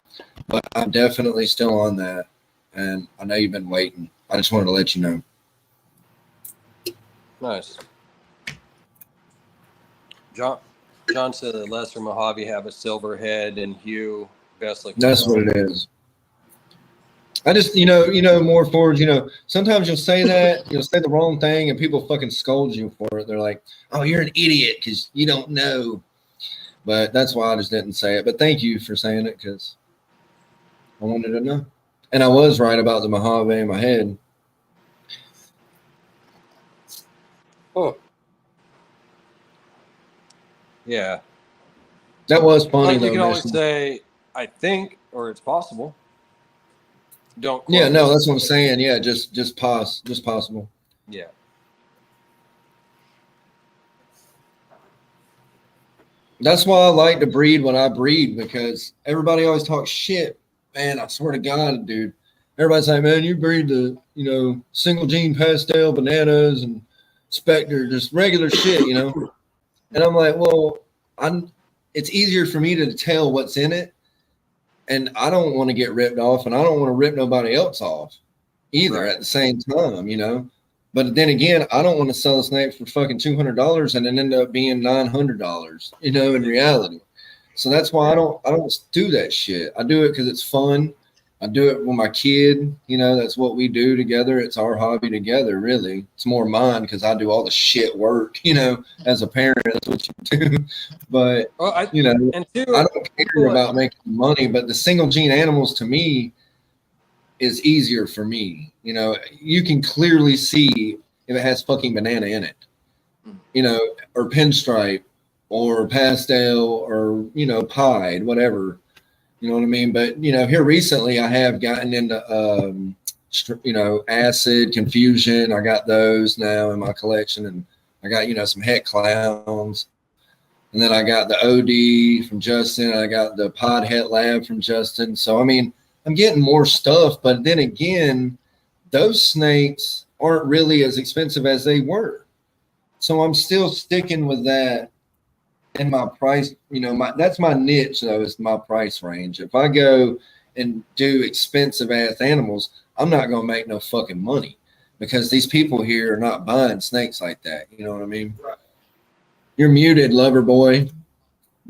But I'm definitely still on that, and I know you've been waiting. I just wanted to let you know. Nice. John said the lesser Mojave have a silver head and hue. Best looking. That's what it is. I just, more forwards, sometimes you'll say that, you'll say the wrong thing and people fucking scold you for it. They're like, oh, you're an idiot because you don't know. But that's why I just didn't say it. But thank you for saying it because I wanted to know. And I was right about the Mojave in my head. Oh. Yeah. That was funny, like though. You can always say, I think, or it's possible. Don't. Yeah, no, that's what I'm saying. Yeah, just possible. Yeah. That's why I like to breed when I breed, because everybody always talks shit. Man, I swear to God, dude. Everybody's like, man, you breed the, single gene pastel bananas and Spectre, just regular shit, And I'm like, well, it's easier for me to tell what's in it. And I don't want to get ripped off, and I don't want to rip nobody else off either at the same time, But then again, I don't want to sell a snake for fucking $200 and then end up being $900, in reality. So that's why I don't do that shit. I do it because it's fun. I do it with my kid. That's what we do together. It's our hobby together, really. It's more mine because I do all the shit work, as a parent. That's what you do. But, I don't care about making money. But the single gene animals, to me, is easier for me. You can clearly see if it has fucking banana in it, or pinstripe or pastel or, pied, whatever. You know what I mean? But, here recently I have gotten into, acid, confusion. I got those now in my collection, and I got, some Het Clowns. And then I got the OD from Justin. I got the Pod Het Lab from Justin. So, I mean, I'm getting more stuff, but then again, those snakes aren't really as expensive as they were. So I'm still sticking with that. And my price, that's my niche, though, is my price range. If I go and do expensive ass animals, I'm not going to make no fucking money because these people here are not buying snakes like that. You know what I mean? Right. You're muted, lover boy.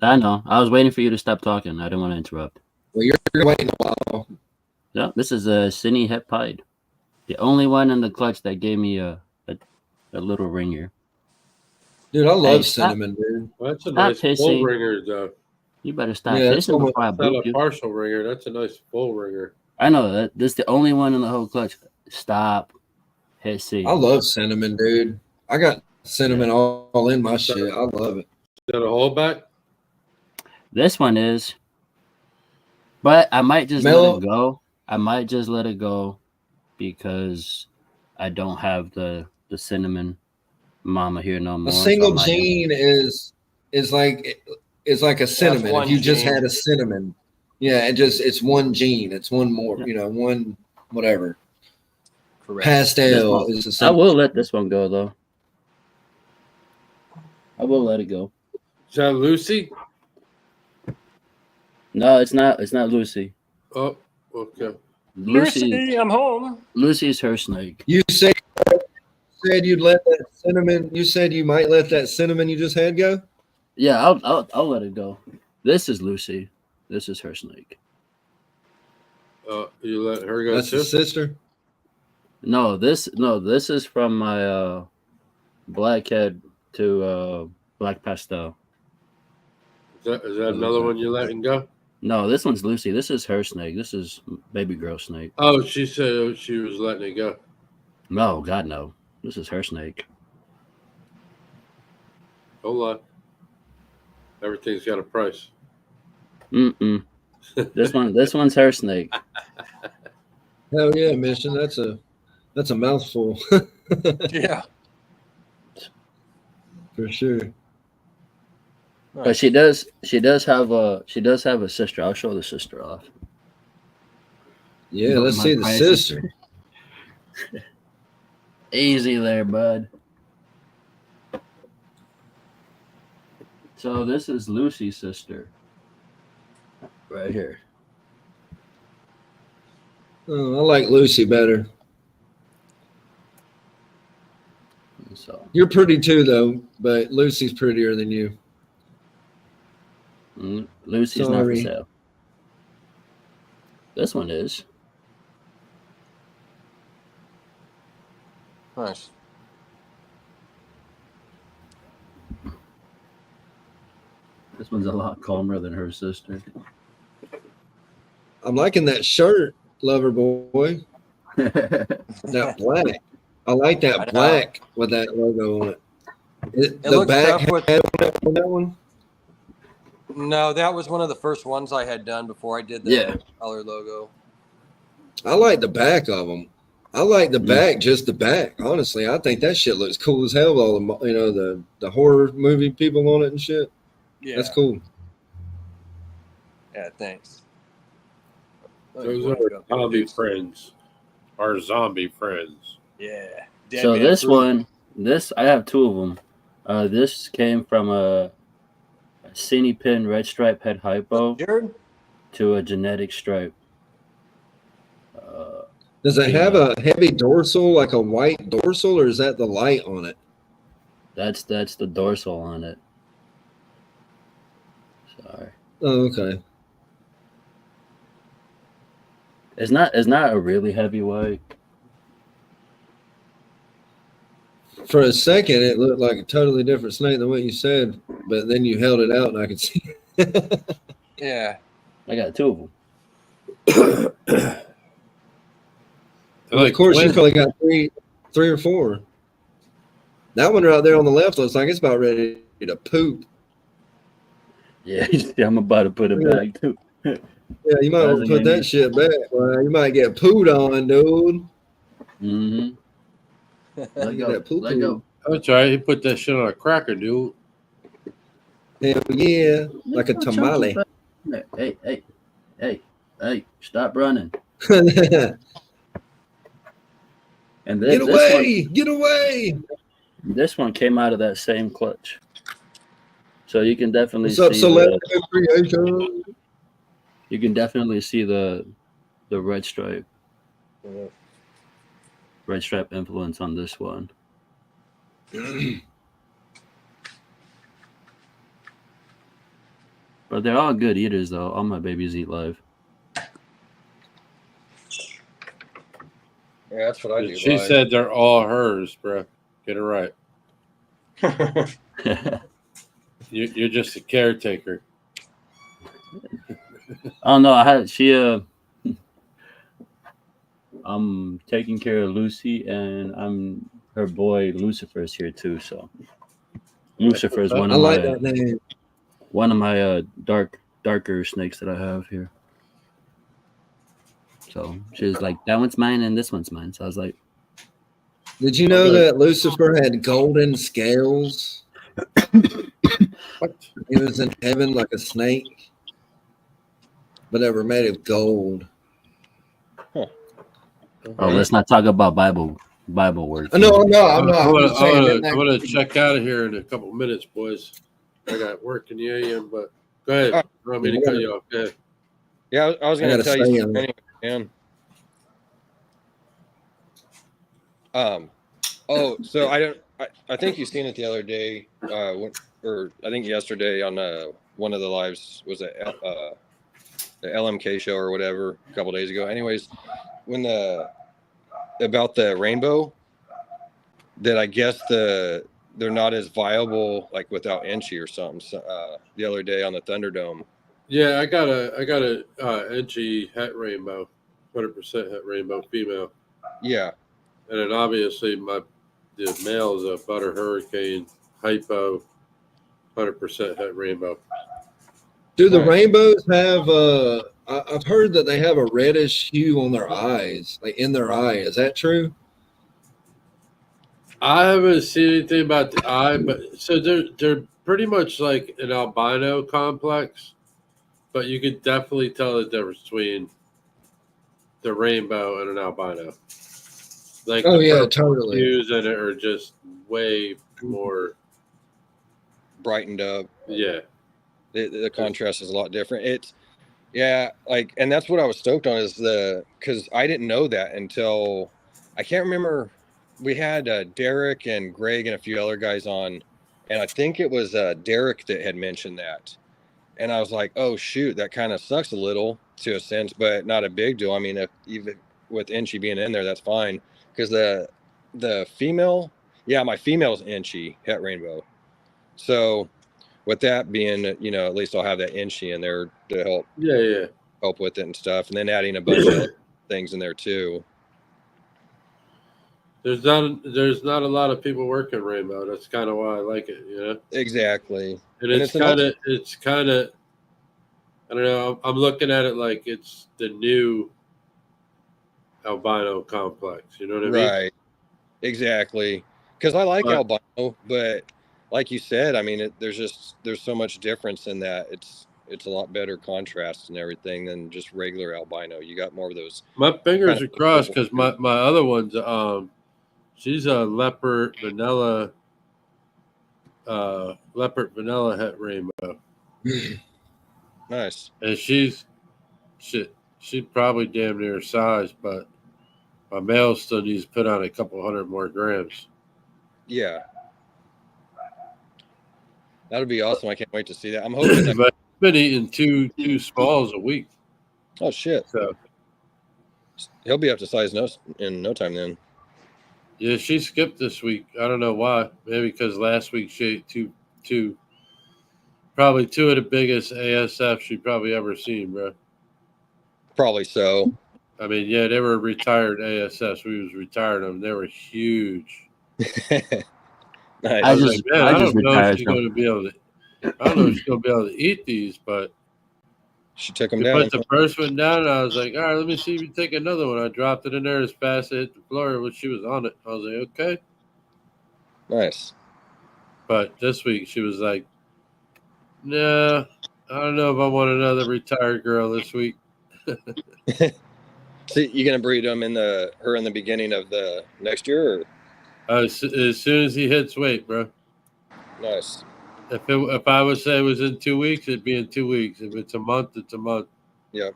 I know. I was waiting for you to stop talking. I didn't want to interrupt. Well, you're waiting a while. Yeah, this is a Cine Het Pied. The only one in the clutch that gave me a little ringer. Dude, I love cinnamon, dude. Well, that's a nice full ringer, though. You better stop pissing before I boot you. Not a partial ringer. That's a nice full ringer. I know. This is the only one in the whole clutch. Stop hissing. I love cinnamon, dude. I got cinnamon all in my shit. I love it. that a holdback? This one is, but I might just Mellow- let it go. I might just let it go because I don't have the cinnamon mama here no more. A so I single might just- gene is like a cinnamon. one If you just gene. had a cinnamon, yeah, it's one gene. It's one more, one whatever. Correct. Pastel This is a I single. will let this one go though. I will let it go. Is that Lucy? No, it's not. It's not Lucy. Oh, okay. Lucy. I'm home. Lucy's her snake. You said you'd let that cinnamon. You said you might let that cinnamon you just had go. Yeah, I'll let it go. This is Lucy. This is her snake. You let her go That's too? the sister. No, this is from my blackhead to black pastel. Is that another one you're letting go? No, this one's Lucy. This is her snake. This is baby girl snake. Oh, she said she was letting it go. No, God no. This is her snake. Hold on. Everything's got a price. Mm-mm. This one's her snake. Hell yeah, Mission. That's a mouthful Yeah. for sure. But she does have a sister. I'll show the sister off. Yeah, No, let's my see the prices. sister. Easy there, bud. So this is Lucy's sister. Right here. Oh, I like Lucy better. So You're pretty too, though, but Lucy's prettier than you. Lucy's not for Sorry. sale. This one is. Nice. This one's a lot calmer than her sister. I'm liking that shirt, lover boy. That black. I like I that know. black with that logo on it. It The looks back tough with. had on that one. No, that was one of the first ones I had done before I did the Yeah. color logo. I like the back of them. I like the back, just the back. Honestly, I think that shit looks cool as hell. All the the horror movie people on it and shit. Yeah. That's cool. Yeah. Thanks. Those are our zombie friends. Our zombie friends. Yeah. So Dead Man this Crew. one, I have two of them. This came from a Cine Pin red stripe head hypo Jared? to a genetic stripe. Does it have a heavy dorsal, like a white dorsal, or is that the light on it? That's the dorsal on it. Sorry. Oh, okay. It's not a really heavy white. For a second, it looked like a totally different snake than what you said, but then you held it out and I could see. Yeah. I got two of them. Well, of course, you probably got three or four. That one right there on the left looks like it's about ready to poop. Yeah, I'm about to put it back too. Yeah, you might want to put that shit back. Well, you might get pooed on, dude. Mm-hmm. Let go. Let go. That's right. He put that shit on a cracker, dude. Hell yeah, like a tamale. Hey! Stop running! Get And away! Get away! This one came out of that same clutch, so you can definitely What's up, see. Celeb Creation? You can definitely see the red stripe. Red stripe influence on this one. But they're all good eaters, though. All my babies eat live. Yeah, that's what I do. She said they're all hers, bro. Get it right. You're just a caretaker. Oh no, I'm taking care of Lucy, and her boy Lucifer's here too. So Lucifer is one I of like my that name. darker snakes that I have here. So she was like, that one's mine and this one's mine. So I was like, Did you know that Lucifer had golden scales? What? He was in heaven like a snake, but they were made of gold. oh, let's not talk about Bible words. No, I'm not. I'm I'm just saying. gonna check out of here in a couple minutes, boys. I got work in the AM, but go ahead. I don't mean to cut you off. Go ahead. Yeah, I was going to tell you stay something anyway, man. So I think you seen it the other day, or I think yesterday on one of the lives was it the LMK show or whatever a couple days ago. Anyways, when about the rainbow, that I guess they're not as viable like without Enchi or something. So, the other day on the Thunderdome. Yeah, I got a NG het rainbow, 100% het rainbow female. Yeah, and then obviously the male is a butter hurricane hypo, 100% het rainbow. Do the rainbows have? I've heard that they have a reddish hue on their eyes, like in their eye. Is that true? I haven't seen anything about the eye, but so they're pretty much like an albino complex, but you could definitely tell the difference between the rainbow and an albino. Like totally. Hues in it are just way more brightened up. Yeah, the contrast is a lot different. And that's what I was stoked on is because I didn't know that until I can't remember. We had Derek and Greg and a few other guys on, and I think it was Derek that had mentioned that. And I was like, oh, shoot, that kind of sucks a little to a sense, but not a big deal. I mean, even with Enchi being in there, that's fine. Because the female, my female's Enchi, het rainbow. So with that being, at least I'll have that Enchi in there to help help with it and stuff. And then adding a bunch of things in there too. There's not a lot of people working rainbow. That's kind of why I like it, Exactly. And it's kind of I don't know. I'm looking at it like it's the new albino complex. You know what I mean? Right. Exactly. Because I like albino, but like you said, I mean, there's so much difference in that. It's a lot better contrast and everything than just regular albino. You got more of those. My fingers are crossed because my other one's she's a leopard vanilla het rainbow. Nice. And she's probably damn near size, but my male still needs to put on a couple hundred more grams. Yeah. That'll be awesome. I can't wait to see that. I'm hoping that but I've been eating two smalls a week. Oh shit. So he'll be up to size in no time then. Yeah, she skipped this week. I don't know why. Maybe because last week she ate probably two of the biggest ASFs she probably ever seen, bro. Probably so. I mean, yeah, they were retired ASFs. We was retired them. They were huge. Nice. I don't know if she's going to be able to eat these, but she took them down. Put the first one down, and I was like, all right, let me see if you take another one. I dropped it in there as fast as it hit the floor when she was on it. I was like, okay. Nice. But this week she was like, nah, I don't know if I want another retired girl this week. So you gonna breed them in the beginning of the next year? Or? As soon as he hits weight, bro. Nice. If I would say it was in 2 weeks, it'd be in 2 weeks. If it's a month, it's a month. Yep.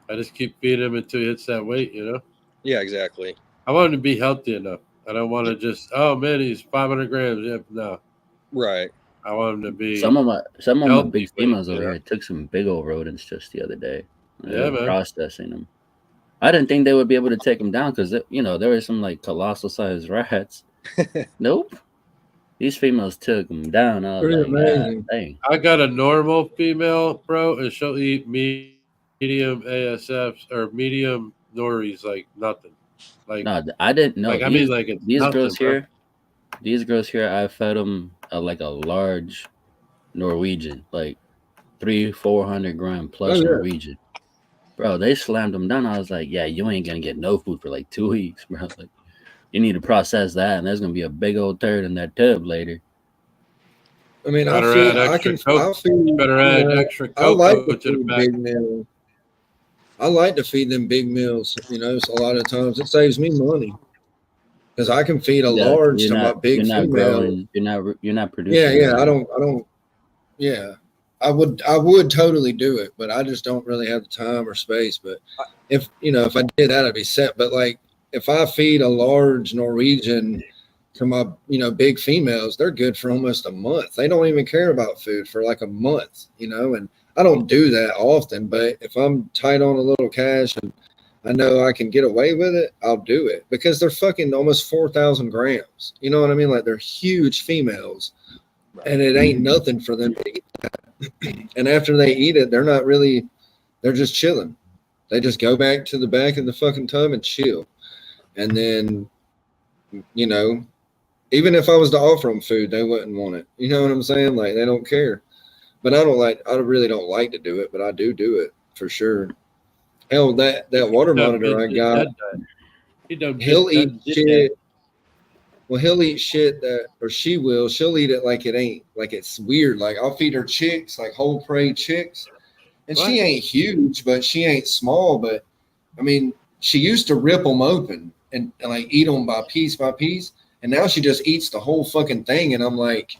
I just keep feeding him until he hits that weight, Yeah, exactly. I want him to be healthy enough. I don't want to just, oh man, he's 500 grams. Yep, no. Right. I want him to be. Some of my big females over here took some big old rodents just the other day. Yeah, man. Processing them. I didn't think they would be able to take them down because there were some like colossal sized rats. Nope. These females took them down. I was like, amazing. Dang. I got a normal female, bro, and she'll eat medium ASFs or medium Noris like nothing. Like no, I didn't know. Like, I mean, like it's these nothing, girls here, These girls here, I fed them like a large Norwegian, like 400 gram plus Oh, yeah. Norwegian. Bro, they slammed them down. I was like, yeah, you ain't gonna get no food for like 2 weeks, bro. Like, you need to process that, and there's gonna be a big old turd in that tub later. I mean, Better add extra I'll coke. feed, Better you add know, extra I like cocoa to to the feed back. big meals. I like to feed them big meals. You know, so a lot of times it saves me money because I can feed a Yeah, large you're to my not big you're not female. growing. You're not Yeah, producing. yeah. As I much. don't. Yeah, I would totally do it, but I just don't really have the time or space. But if I did that, I'd be set. But like if I feed a large Norwegian to my big females, they're good for almost a month. They don't even care about food for like a month, and I don't do that often. But if I'm tight on a little cash and I know I can get away with it, I'll do it because they're fucking almost 4,000 grams. You know what I mean? Like they're huge females, and it ain't nothing for them to eat. And after they eat it, they're just chilling. They just go back to the back of the fucking tub and chill. And then, even if I was to offer them food, they wouldn't want it. You know what I'm saying? Like they don't care. But I really don't like to do it, but I do it for sure. Hell, that water monitor I got, he'll eat shit. Well, he'll eat shit or she will. She'll eat it like it ain't, like it's weird. Like I'll feed her chicks, like whole prey chicks. And she ain't huge, but she ain't small. But I mean, she used to rip them open and like eat them by piece. And now she just eats the whole fucking thing. And I'm like,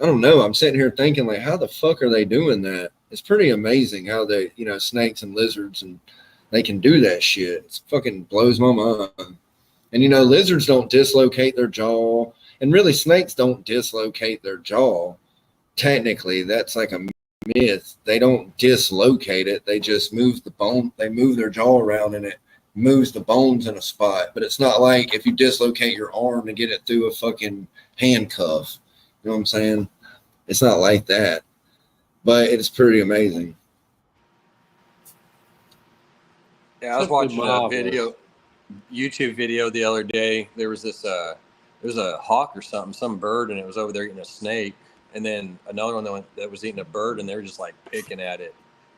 I don't know. I'm sitting here thinking like, how the fuck are they doing that? It's pretty amazing how they, snakes and lizards and they can do that shit. It fucking blows my mind. And lizards don't dislocate their jaw, and really snakes don't dislocate their jaw. Technically, that's like a myth. They don't dislocate it. They just move the bone. They move their jaw around and it moves the bones in a spot. But it's not like if you dislocate your arm to get it through a fucking handcuff. You know what I'm saying? It's not like that. But it's pretty amazing. Yeah, I was watching a YouTube video the other day. There was this there's a hawk or something, some bird, and it was over there eating a snake. And then another one that was eating a bird, and they were just like picking at it,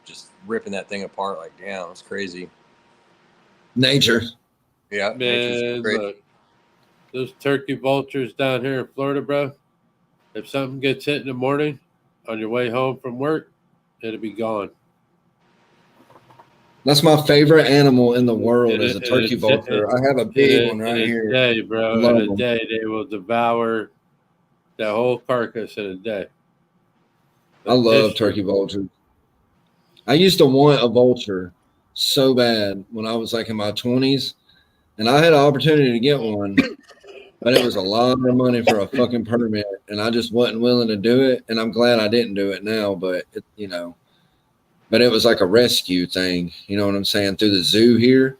just ripping that thing apart. Like, damn, it's crazy. Nature. Yeah, man. Look, those turkey vultures down here in Florida, bro. If something gets hit in the morning on your way home from work, it'll be gone. That's my favorite animal in the world is a turkey vulture. I have a big one right here. Day, bro. In a day, they will devour that whole carcass in a day. I love turkey vultures. I used to want a vulture so bad when I was like in my 20s, and I had an opportunity to get one, but it was a lot of money for a fucking permit, and I just wasn't willing to do it. And I'm glad I didn't do it now, but but it was like a rescue thing, you know what I'm saying, through the zoo here.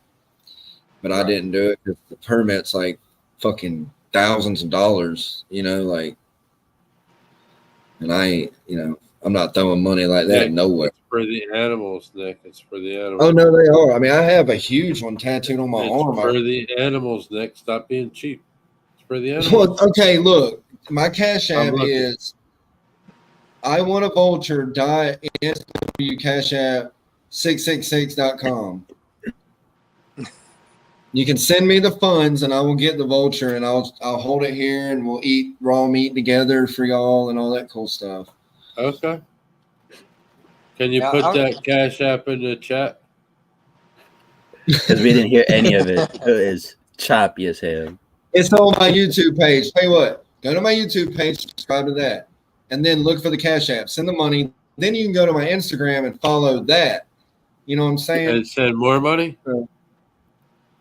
But I didn't do it because the permit's like fucking thousands of dollars, like, and I ain't, I'm not throwing money like that nowhere. It's for the animals, Nick. It's for the animals. Oh, no, they are. I mean, I have a huge one tattooed on my arm. It's for the animals, Nick. Stop being cheap. It's for the animals. Well, okay, look, my Cash App is I want a vulture, die SW Cash App 666.com. You can send me the funds and I will get the vulture and I'll hold it here and we'll eat raw meat together for y'all and all that cool stuff. Okay. Can you put that Cash App in the chat? Because we didn't hear any of it. It is choppy as hell. It's on my YouTube page. Tell you what, go to my YouTube page, subscribe to that, and then look for the Cash App. Send the money. Then you can go to my Instagram and follow that. You know what I'm saying? And send more money?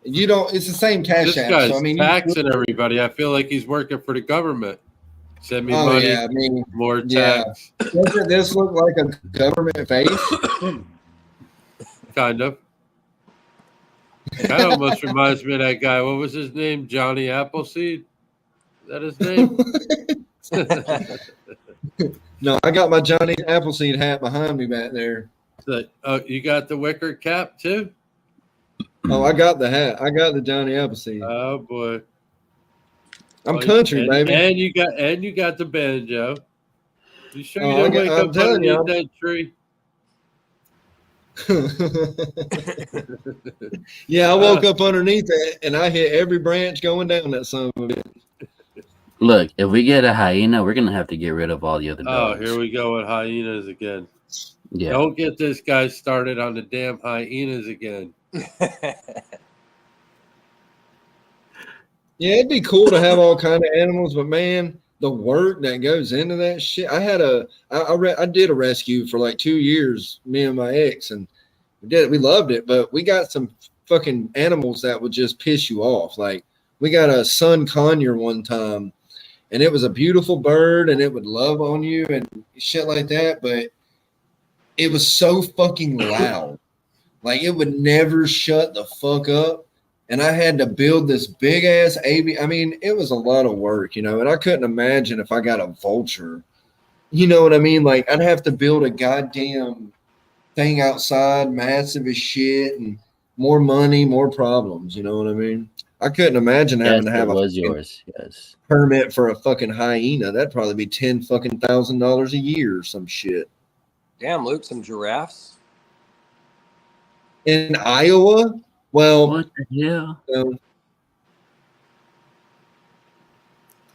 You don't. It's the same Cash App. Guy's so I mean, taxing everybody. I feel like he's working for the government. Send me money. Yeah, I mean, more tax. Doesn't this look like a government face? Kind of. That almost reminds me of that guy. What was his name? Johnny Appleseed? Is that his name? No, I got my Johnny Appleseed hat behind me back there. You got the wicker cap too? Oh, I got the hat. I got the Johnny Appleseed. Oh boy. I'm country, and, baby. And you got the banjo. You sure you Oh, didn't wake I'm up telling you, underneath that tree? Yeah, I woke up underneath it and I hit every branch going down that son of a bitch. Look, if we get a hyena, we're gonna have to get rid of all the other Oh, dogs. here we go with hyenas again. Yeah. Don't get this guy started on the damn hyenas again. Yeah, it'd be cool to have all kind of animals, but man, the work that goes into that shit. I did a rescue for like 2 years, me and my ex, and we loved it, but we got some fucking animals that would just piss you off. Like we got a sun conure one time, and it was a beautiful bird, and it would love on you and shit like that, but it was so fucking loud. Like it would never shut the fuck up. And I had to build this big ass AV. I mean, it was a lot of work, and I couldn't imagine if I got a vulture. You know what I mean? Like I'd have to build a goddamn thing outside, massive as shit, and more money, more problems. You know what I mean? I couldn't imagine having to have it a was yours. Yes. permit for a fucking hyena. That'd probably be $10,000 a year or some shit. Damn, Luke, some giraffes. In Iowa? Well, What the hell?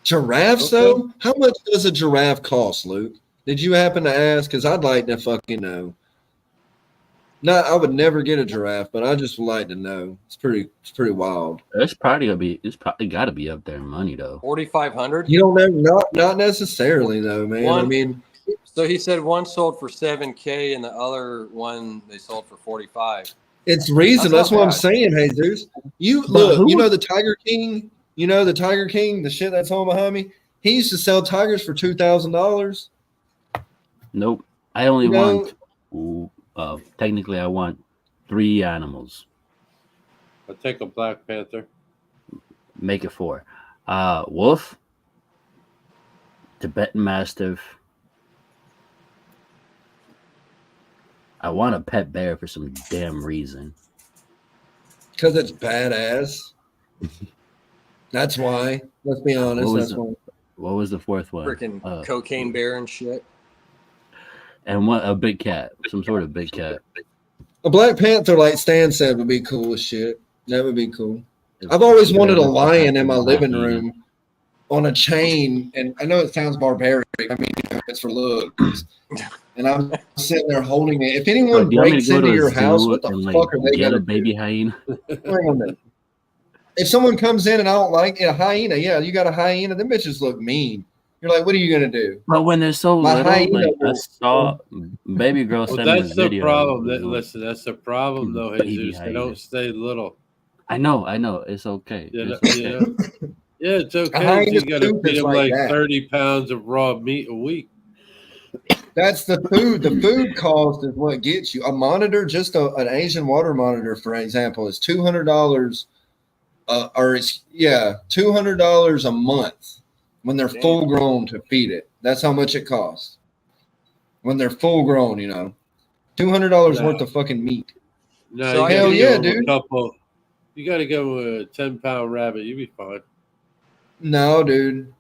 Giraffes, though? How much does a giraffe cost, Luke? Did you happen to ask? Because I'd like to fucking know. No, I would never get a giraffe, but I just would like to know. It's pretty wild. It's probably got to be up there in money though. 4,500. You don't know, not necessarily though, man. I mean, so he said one sold for $7,000 and the other one they sold for 45. it's reason. That's what I'm saying, Jesus. You look. You know the Tiger King. You know the Tiger King, the shit that's on behind me. He used to sell tigers for $2,000. Nope. I only want. Technically, I want 3 animals. I'll take a Black Panther. Make it 4. Wolf, Tibetan Mastiff. I want a pet bear for some damn reason. Because it's badass. That's why. Let's be honest. That's why. What was the 4th one? Freaking cocaine bear and shit. And what a big cat, some sort of big cat. A Black Panther, like Stan said, would be cool as shit. That would be cool. I've always wanted a lion in my living room on a chain, and I know it sounds barbaric. I mean, it's for looks. And I'm sitting there holding it. If anyone breaks into your house, what the fuck are they get gonna a baby hyena? Wait a minute. If someone comes in and I don't like a hyena, yeah, you got a hyena. Them bitches look mean. You're like, what are you gonna do? But when they're so little, like I saw baby girl send me this video. Listen, that's the problem though, Jesus. They don't stay little. I know. It's okay. Yeah, it's okay. You got to feed them like 30 pounds of raw meat a week. That's the food. The food cost is what gets you. A monitor, just an Asian water monitor, for example, is $200. $200 a month when they're full grown to feed it. That's how much it costs. When they're full grown, $200 worth of fucking meat. No, so hell yeah, dude. You got to go with a 10-pound rabbit. You'll be fine. No, dude.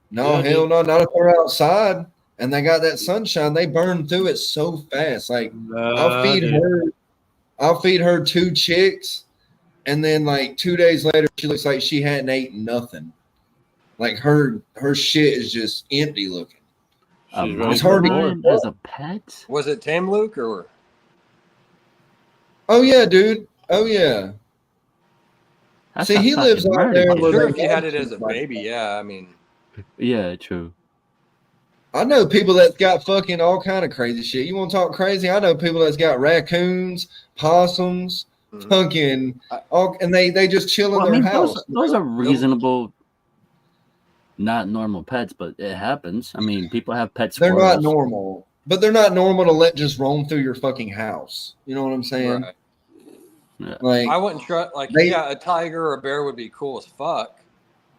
No, hell no. Not if they're outside and they got that sunshine. They burn through it so fast. Like I'll feed her 2 chicks, and then like 2 days later, she looks like she hadn't eaten nothing. Like her shit is just empty looking. It's hard to get as a pet. Was it tame, Luke, or? Oh yeah, dude. Oh yeah. See, he lives out there. I'm sure if you had it as a baby, yeah. I mean, yeah, true. I know people that's got fucking all kind of crazy shit. You want to talk crazy? I know people that's got raccoons, possums, fucking, and they just chill in their house. Those are reasonable, not normal pets, but it happens. I mean, people have pets. They're not normal, but they're not normal to let just roam through your fucking house. You know what I'm saying? Right. Yeah. Like I wouldn't try. Like, a tiger or a bear would be cool as fuck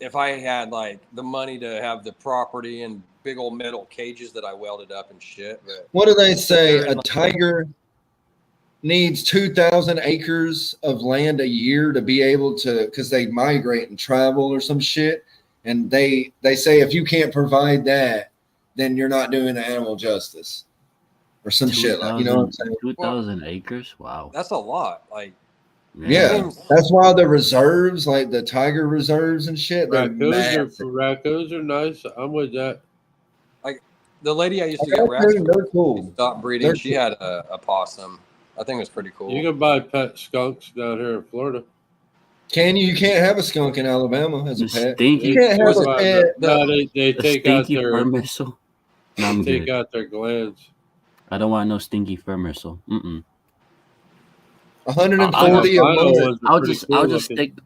if I had like the money to have the property and big old metal cages that I welded up and shit. But what do they say? A tiger needs 2,000 acres of land a year to be able to, because they migrate and travel or some shit. and they say if you can't provide that, then you're not doing animal justice or some shit like, you know what I'm saying? 2,000 acres? Wow. That's a lot. Like, Yeah, seems- that's why the reserves, like the tiger reserves and shit, they're massive. Raccoons are nice. I'm with that. like the lady I used to get rats from, They're cool. stopped breeding. They're She had a possum. I think it was pretty cool. You can buy pet skunks down here in Florida. You can't have a skunk in Alabama as a pet. Stinky. You can't have Was a it- pet. No, they The take out stinky their fur missile? No, I'm take good. out their glands. I don't want no stinky fur missile. Mm-mm. 140 a month.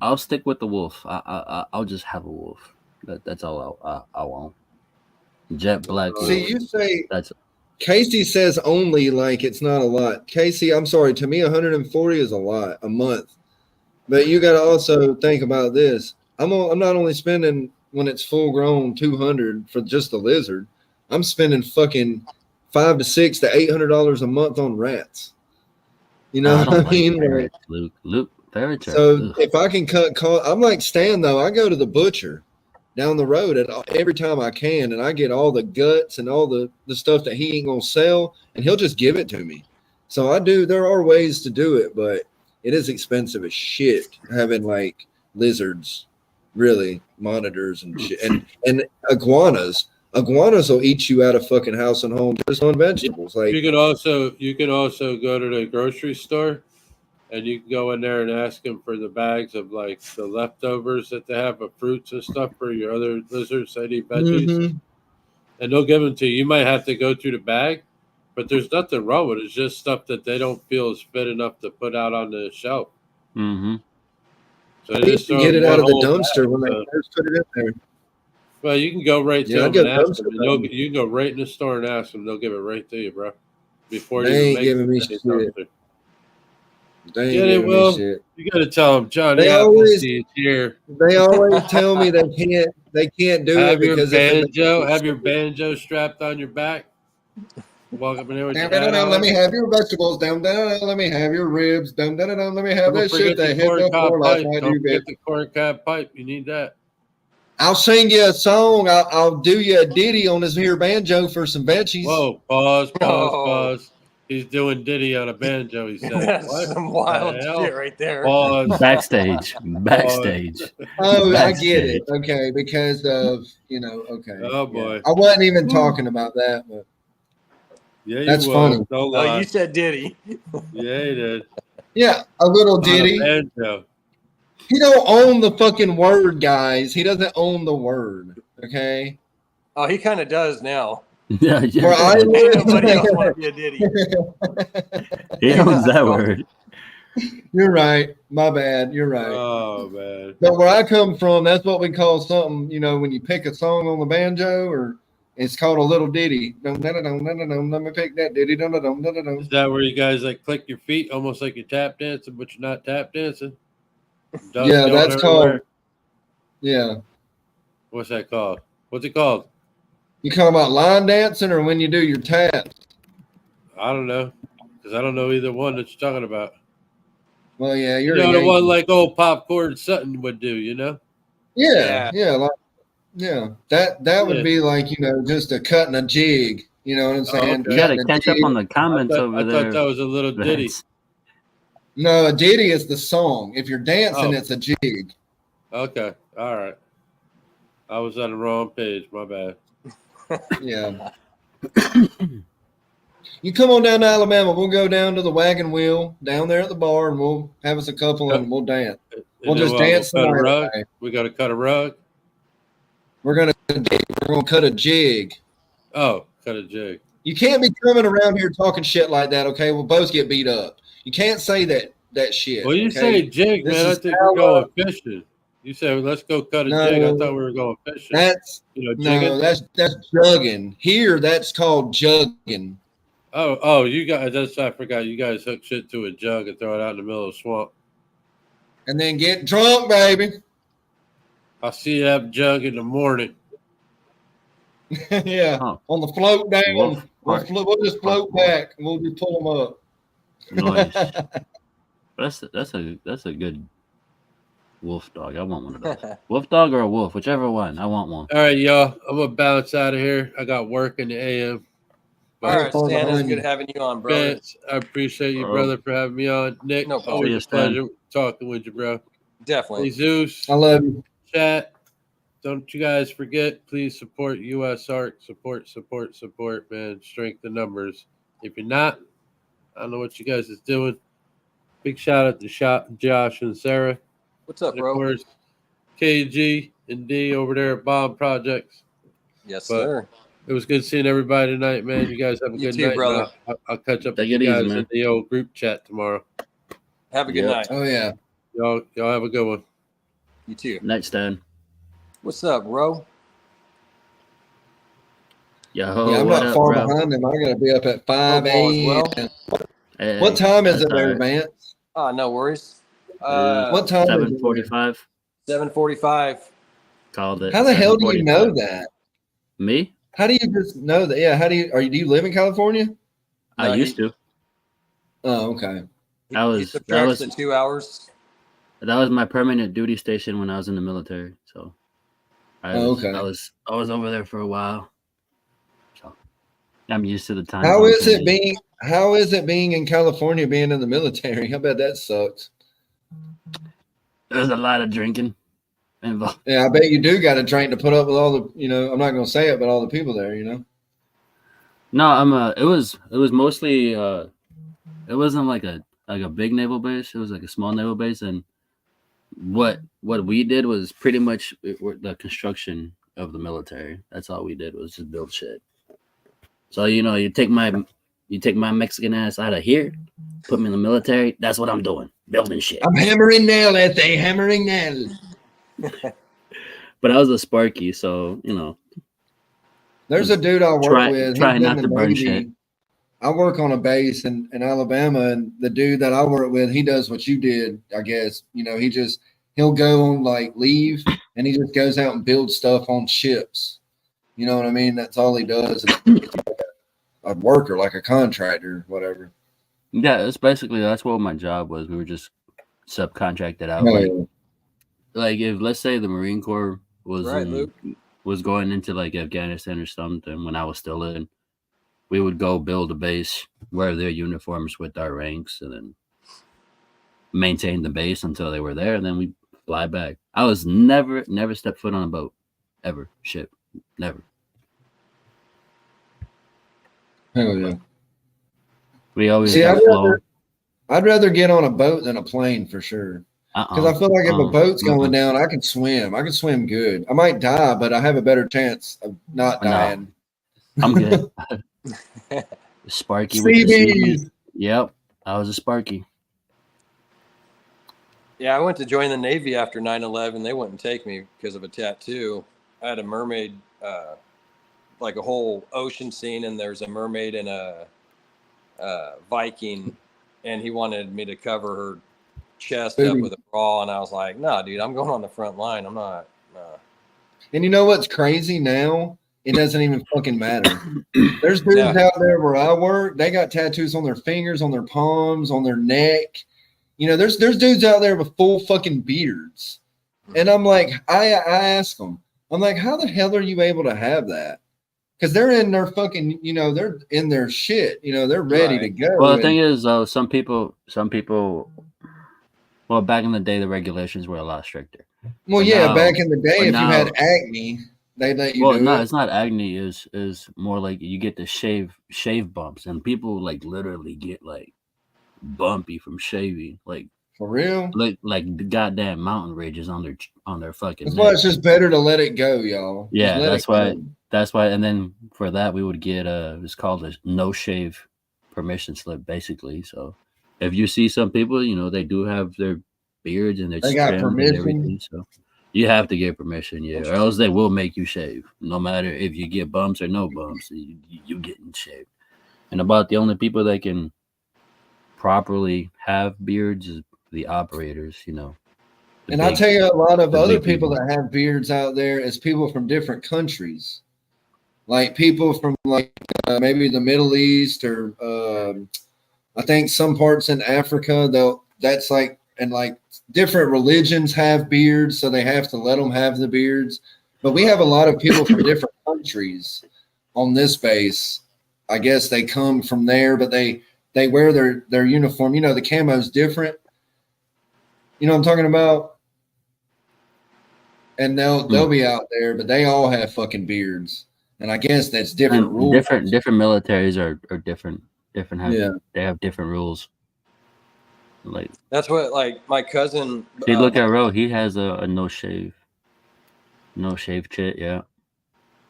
I'll stick with the wolf. I'll just have a wolf. That's all I want. Jet black wolf. See, you say That's Casey says only like it's not a lot. Casey, I'm sorry. To me, 140 is a lot a month. But you got to also think about this. I'm not only spending when it's full grown 200 for just the lizard. I'm spending fucking $500 to $600 to $800 a month on rats. You know I what don't I mean? like ferrets, Luke. Ferrets are. So Ugh. if I can cut cost, I'm like Stan though. I go to the butcher down the road every time I can, and I get all the guts and all the stuff that he ain't gonna sell, and he'll just give it to me. So I do. There are ways to do it, but it is expensive as shit having like lizards, really monitors and shit, and iguanas. Iguanas will eat you out of fucking house and home just on vegetables. Like You can also go to the grocery store, and you can go in there and ask them for the bags of like the leftovers that they have of fruits and stuff for your other lizards that eat veggies, and they'll give them to you. You might have to go through the bag, but there's nothing wrong with it. It's just stuff that they don't feel is fit enough to put out on the shelf. Mm-hmm. So I they used just to throw get it one out of the whole dumpster bag, when they so- first put it in there. Well, you can go right to Yeah, I them get and ask dumpster them. bags. You can go right in the store and ask them. They'll give it right to you, bro. Before They you ain't make giving me it, shit. dumpster. They ain't Yeah, they giving will. me shit. You got to tell them, Johnny They always- Appleseed's here. They always tell me they can't do it Have your because if banjo strapped on your back. Walk up in there with your Dum, hat dum, on. let me have your vegetables. Dum, dum, dum, let me have your ribs. Dum, dum, dum, let me have Don't that shit forget that the hit the corncob floor last pipe. night. Don't You forget bitch. the corncob pipe. You need that. I'll sing you a song. I'll do you a ditty on this here banjo for some veggies. Whoa! Pause. Oh. He's doing Diddy on a banjo. He said, That's "What? some wild the hell?" shit right there. Pause. Backstage. Oh, I get Backstage. it. Okay, because of okay. Oh, yeah. boy. I wasn't even talking about that, but Yeah, That's you funny. was. Don't Oh, lie. you said Diddy. Yeah, he did. yeah, a little On a ditty. banjo. He don't own the fucking word, guys. He doesn't own the word. Okay. Oh, he kind of does now. Yeah, Where I yeah. Ain't nobody else live, want to be a Diddy. He owns that word. You're right. My bad. You're right. Oh man. But where I come from, that's what we call something. When you pick a song on the banjo, or it's called a little ditty. Let me pick that ditty. Is that where you guys like click your feet almost like you're tap dancing, but you're not tap dancing? Dust Yeah, going that's everywhere? called. Yeah. What's that called? What's it called? You talking about line dancing or when you do your taps? I don't know. Because I don't know either one that you're talking about. Well, yeah, you're You know, a the one Yankee. like old Popcorn Sutton would do, you know? Yeah. That would Yeah. be like just a cut and a jig. You know what I'm saying? okay. You gotta Cutting a catch up jig. on the comments I over thought there. that was a little ditty. Vince. No, a ditty is the song. If you're dancing, Oh. it's a jig. Okay. All right. I was on the wrong page. My bad. Yeah. You come on down to Alabama. We'll go down to the wagon wheel down there at the bar, and we'll have us a couple and we'll dance. We'll And then just what, dance the cut a night rug. away. We got to cut a rug. We're gonna cut a jig. Oh, cut a jig. You can't be coming around here talking shit like that. Okay, we'll both get beat up. You can't say that shit. Well, you okay? say jig, This man. I is think we're Alabama. going fishing. You said let's go cut a No. jig. I thought we were going fishing. That's jigging. no, that's jugging. Here, that's called jugging. Oh, you guys. I forgot. You guys hook shit to a jug and throw it out in the middle of the swamp. And then get drunk, baby. I'll see you that jug in the morning. Yeah, Oh. on the float down. Wolf We'll Park. just float back, and we'll just pull them up. Nice. That's a good. Wolf dog. I want one of those. Wolf dog or a wolf, whichever one. I want one. All right, y'all. I'm gonna bounce out of here. I got work in the AM. All right, far Stan, it's behind good you. having you on, brother. Vince, I appreciate you, Bro. brother, for having me on. Nick, No problem. always See a you, Stan. pleasure talking with you, bro. Hey, Definitely. Zeus, I love you. chat. Don't you guys forget, please support US Art. Support, man. Strength in numbers. If you're not, I don't know what you guys is doing. Big shout out to Josh and Sarah. What's up, And of bro? course, KG and D over there at Bomb Projects. Yes, But- sir. It was good seeing everybody tonight, man. You guys have a You good too, night. brother. I'll catch up with Take you it easy, guys man. in the old group chat tomorrow. Have a good Yep. night. Oh yeah. Y'all have a good one. You too. Next Stan. What's up, bro? Yo, Yeah, I'm what not up, far bro? behind them. I gotta be up at 5 Hope all is a.m. well. Hey, What time is that's it there, all right. Vance? No worries. What time is it? 7:45. 7:45. Called it. How the hell do you know 7:45. that? Me? How do you just know that? Yeah, do you live in California? I No, used to. Oh, okay. That He was- subtracts the 2 hours. That was my permanent duty station when I was in the military. So I Okay. was over there for a while. So I'm used to the time. How zone is it changes. being in California being in the military? How about that sucks? There's a lot of drinking involved. Yeah, I bet you do got to drink to put up with all the, I'm not going to say it, but all the people there, No, it was mostly it wasn't like a big naval base. It was like a small naval base, and what we did was pretty much the construction of the military. That's all we did was just build shit. So you take my Mexican ass out of here, put me in the military. That's what I'm doing, building shit. I'm hammering nail at they hammering nail. But I was a Sparky, so There's a dude I work with. try He's not in to the burn Navy. shit. I work on a base in Alabama, and the dude that I work with, he does what you did, I guess. He'll go on like leave, and he just goes out and builds stuff on ships. You know what I mean? That's all he does. It's like a worker, like a contractor, whatever. Yeah, that's what my job was. We were just subcontracted out. Oh, Like if let's say the Marine Corps was Right, Luke. was going into like Afghanistan or something when I was still in, we would go build a base, wear their uniforms with our ranks, and then maintain the base until they were there, and then we fly back. I was never stepped foot on a boat, ever. Ship, never. hell yeah. We always See, got flow. I'd rather get on a boat than a plane for sure. Because I feel like if a boat's going down, I can swim. I can swim good. I might die, but I have a better chance of not No. dying. I'm good. Sparky with the CBs. CB. Yep, I was a Sparky. Yeah, I went to join the Navy after 9/11. They wouldn't take me because of a tattoo. I had a mermaid, like a whole ocean scene, and there's a mermaid and a Viking, and he wanted me to cover her chest up with a bra, and I was like, "No, dude, I'm going on the front line. I'm not." And you know what's crazy now? It doesn't even fucking matter. There's dudes Yeah. out there where I work. They got tattoos on their fingers, on their palms, on their neck. There's dudes out there with full fucking beards. And I'm like, I ask them, I'm like, how the hell are you able to have that? Because they're in their fucking, they're in their shit. They're ready to go. Well, the thing is, though, some people. Well, back in the day, the regulations were a lot stricter. Well, but yeah, now- back in the day, but if now- you had acne, they let you do no, it. it's not acne. Is more like you get the shave bumps, and people like literally get like bumpy from shaving, like For real? like the goddamn mountain ridges on their fucking. That's why neck. it's just better to let it go, y'all. Just Yeah, let that's it go. That's why, and then for that we would get it's called a no shave permission slip, basically. So if you see some people, they do have their beards and their They got trimmed permission? and everything, so you have to get permission, yeah, or else they will make you shave. No matter if you get bumps or no bumps, you getting shaved. And about the only people that can properly have beards is the operators, the And I big- tell you, a lot of the other big people people. that have beards out there is people from different countries, like people from like maybe the Middle East or I think some parts in Africa. That's like and like different religions have beards, so they have to let them have the beards. But we have a lot of people from different countries on this base. I guess they come from there, but they wear their uniform. You know, the camo's different. You know what I'm talking about? And they'll be out there, but they all have fucking beards. And I guess that's different rules. Different militaries are different. Yeah. They have different rules. Like That's what like my cousin. if you look at Ro, he has a no shave chit, yeah.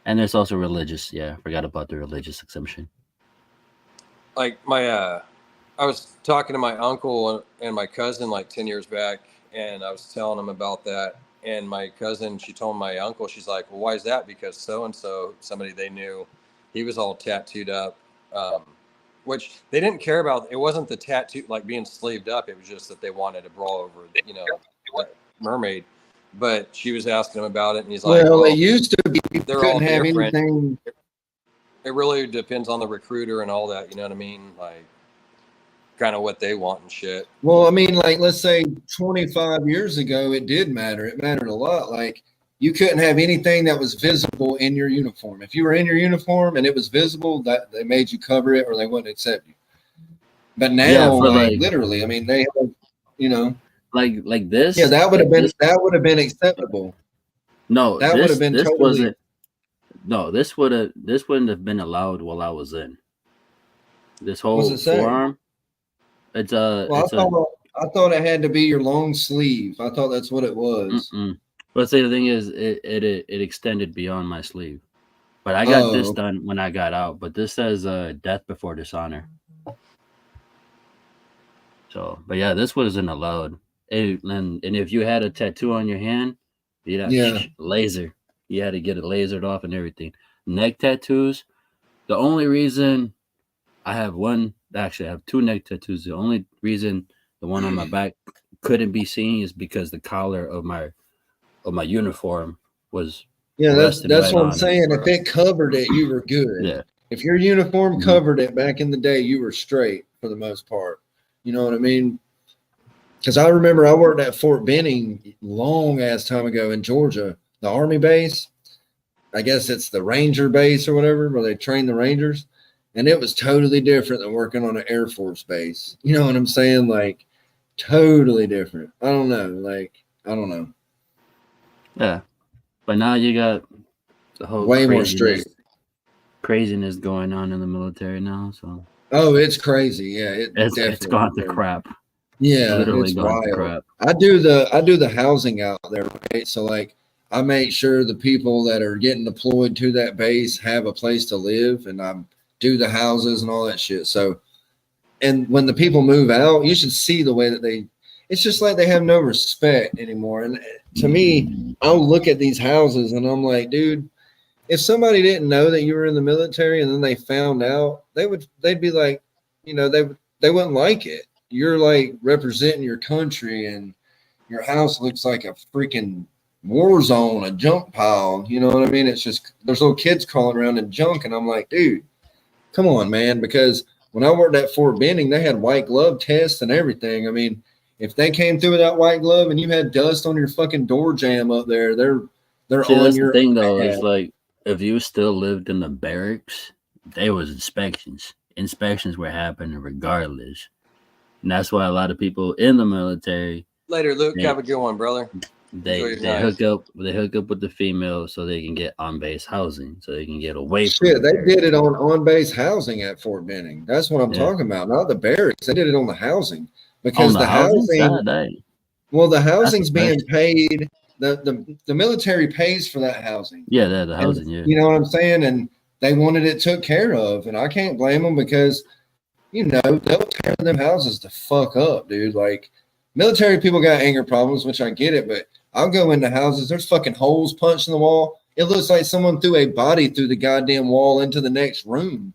And there's also religious, yeah. Forgot about the religious exemption. Like my I was talking to my uncle and my cousin like 10 years back, and I was telling him about that. And my cousin, she told my uncle, she's like, well, why is that? Because so-and-so, somebody they knew, he was all tattooed up, which they didn't care about. It wasn't the tattoo, like being sleeved up. It was just that they wanted to brawl over, you know, mermaid. But she was asking him about it, and he's like, well, it used to be you they're all couldn't have different. anything. It really depends on the recruiter and all that. You know what I mean? Like, kind of what they want and shit. Well, I mean, like, let's say 25 years ago, it did matter. It mattered a lot. Like, you couldn't have anything that was visible in your uniform. If you were in your uniform and it was visible, that they made you cover it or they wouldn't accept you. But now, like literally, I mean, they have, you know, like this. Yeah, that would have been acceptable. No, that would have been this totally. Wasn't. No, this wouldn't have been allowed while I was in. This whole forearm. It's Well, I thought it had to be your long sleeve. I thought that's what it was. But see, the thing is, it extended beyond my sleeve. But I got this done when I got out. But this says death before dishonor. So, but yeah, this wasn't allowed. And if you had a tattoo on your hand, you'd have laser. You had to get it lasered off and everything. Neck tattoos. The only reason I have I have two neck tattoos. The only reason the one on my back couldn't be seen is because the collar of my uniform was. Yeah, that's what I'm saying. If it covered it, you were good. Yeah. If your uniform covered it back in the day, you were straight for the most part. You know what I mean? Because I remember I worked at Fort Benning long ass time ago in Georgia, the Army base. I guess it's the Ranger base or whatever, where they train the Rangers. And it was totally different than working on an Air Force base. You know what I'm saying? Like, totally different. I don't know. Yeah. But now you got the whole way more strict craziness going on in the military now. So. Oh, it's crazy. Yeah, it's gone to crap. Yeah, literally it's gone wild. to crap. I do the housing out there, right? So like I make sure the people that are getting deployed to that base have a place to live, and I do the houses and all that shit. So, and when the people move out, you should see the way that it's just like they have no respect anymore. And to me, I'll look at these houses and I'm like, dude, if somebody didn't know that you were in the military and then they found out, they'd be like, you know, they wouldn't like it. You're like representing your country and your house looks like a freaking war zone, a junk pile. You know what I mean? It's just, there's little kids crawling around in junk. And I'm like, dude, come on, man. Because when I worked at Fort Benning, they had white glove tests and everything. I mean, if they came through with that white glove and you had dust on your fucking door jamb up there, they're See, on that's your the thing though, is like if you still lived in the barracks, there was inspections. Inspections were happening regardless. And that's why a lot of people in the military later, Luke, have a good one, brother. They hook up with the female so they can get on base housing, so they can get away from shit. They did it on base housing at Fort Benning. That's what I'm talking about, not the barracks. They did it on the housing because the housing. Well, the housing's being paid. The military pays for that housing. Yeah, the housing. You know what I'm saying? And they wanted it took care of, and I can't blame them because, you know, they'll tear them houses the fuck up, dude. Like, military people got anger problems, which I get it, but I'll go into houses. There's fucking holes punched in the wall. It looks like someone threw a body through the goddamn wall into the next room.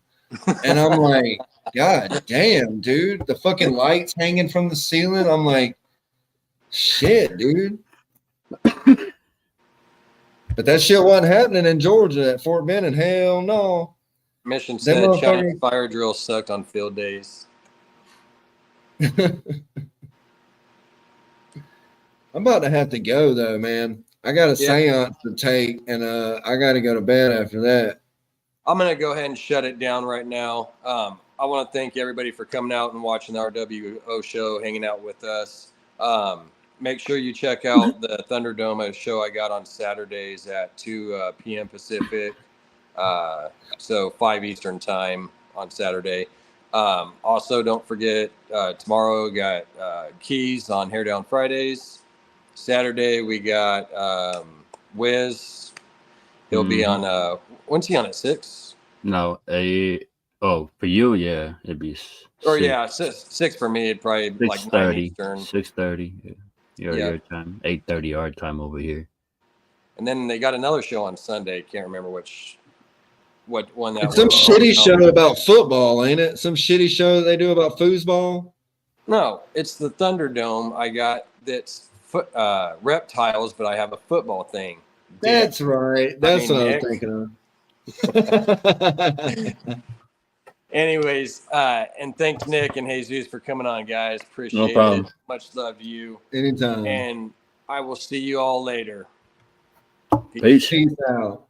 And I'm like, God damn, dude. The fucking lights hanging from the ceiling. I'm like, shit, dude. But that shit wasn't happening in Georgia at Fort Benning. Hell no. Mission said Chinese fire drills sucked on field days. I'm about to have to go though, man. I got a seance to take, and I got to go to bed after that. I'm going to go ahead and shut it down right now. I want to thank everybody for coming out and watching the RWO show, hanging out with us. Make sure you check out the Thunderdome show I got on Saturdays at 2 p.m. Pacific, so 5 Eastern time on Saturday. Also, don't forget, tomorrow we got Keys on Hair Down Fridays. Saturday we got Wiz. He'll be on, when's he on at 6? No, for you, yeah, it'd be 6. Or yeah, 6 for me. It'd probably be like 9 Eastern. 6:30. Your time. 8:30 our time over here. And then they got another show on Sunday. Can't remember what one that It's some was. shitty show about football, ain't it? Some shitty show they do about foosball. No, it's the Thunderdome. I got that's reptiles, but I have a football thing. That's right. That's what I was thinking of. Anyways, and thanks Nick and Jesus for coming on, guys. Appreciate it. Much love to you. Anytime. And I will see you all later. Peace. Peace out.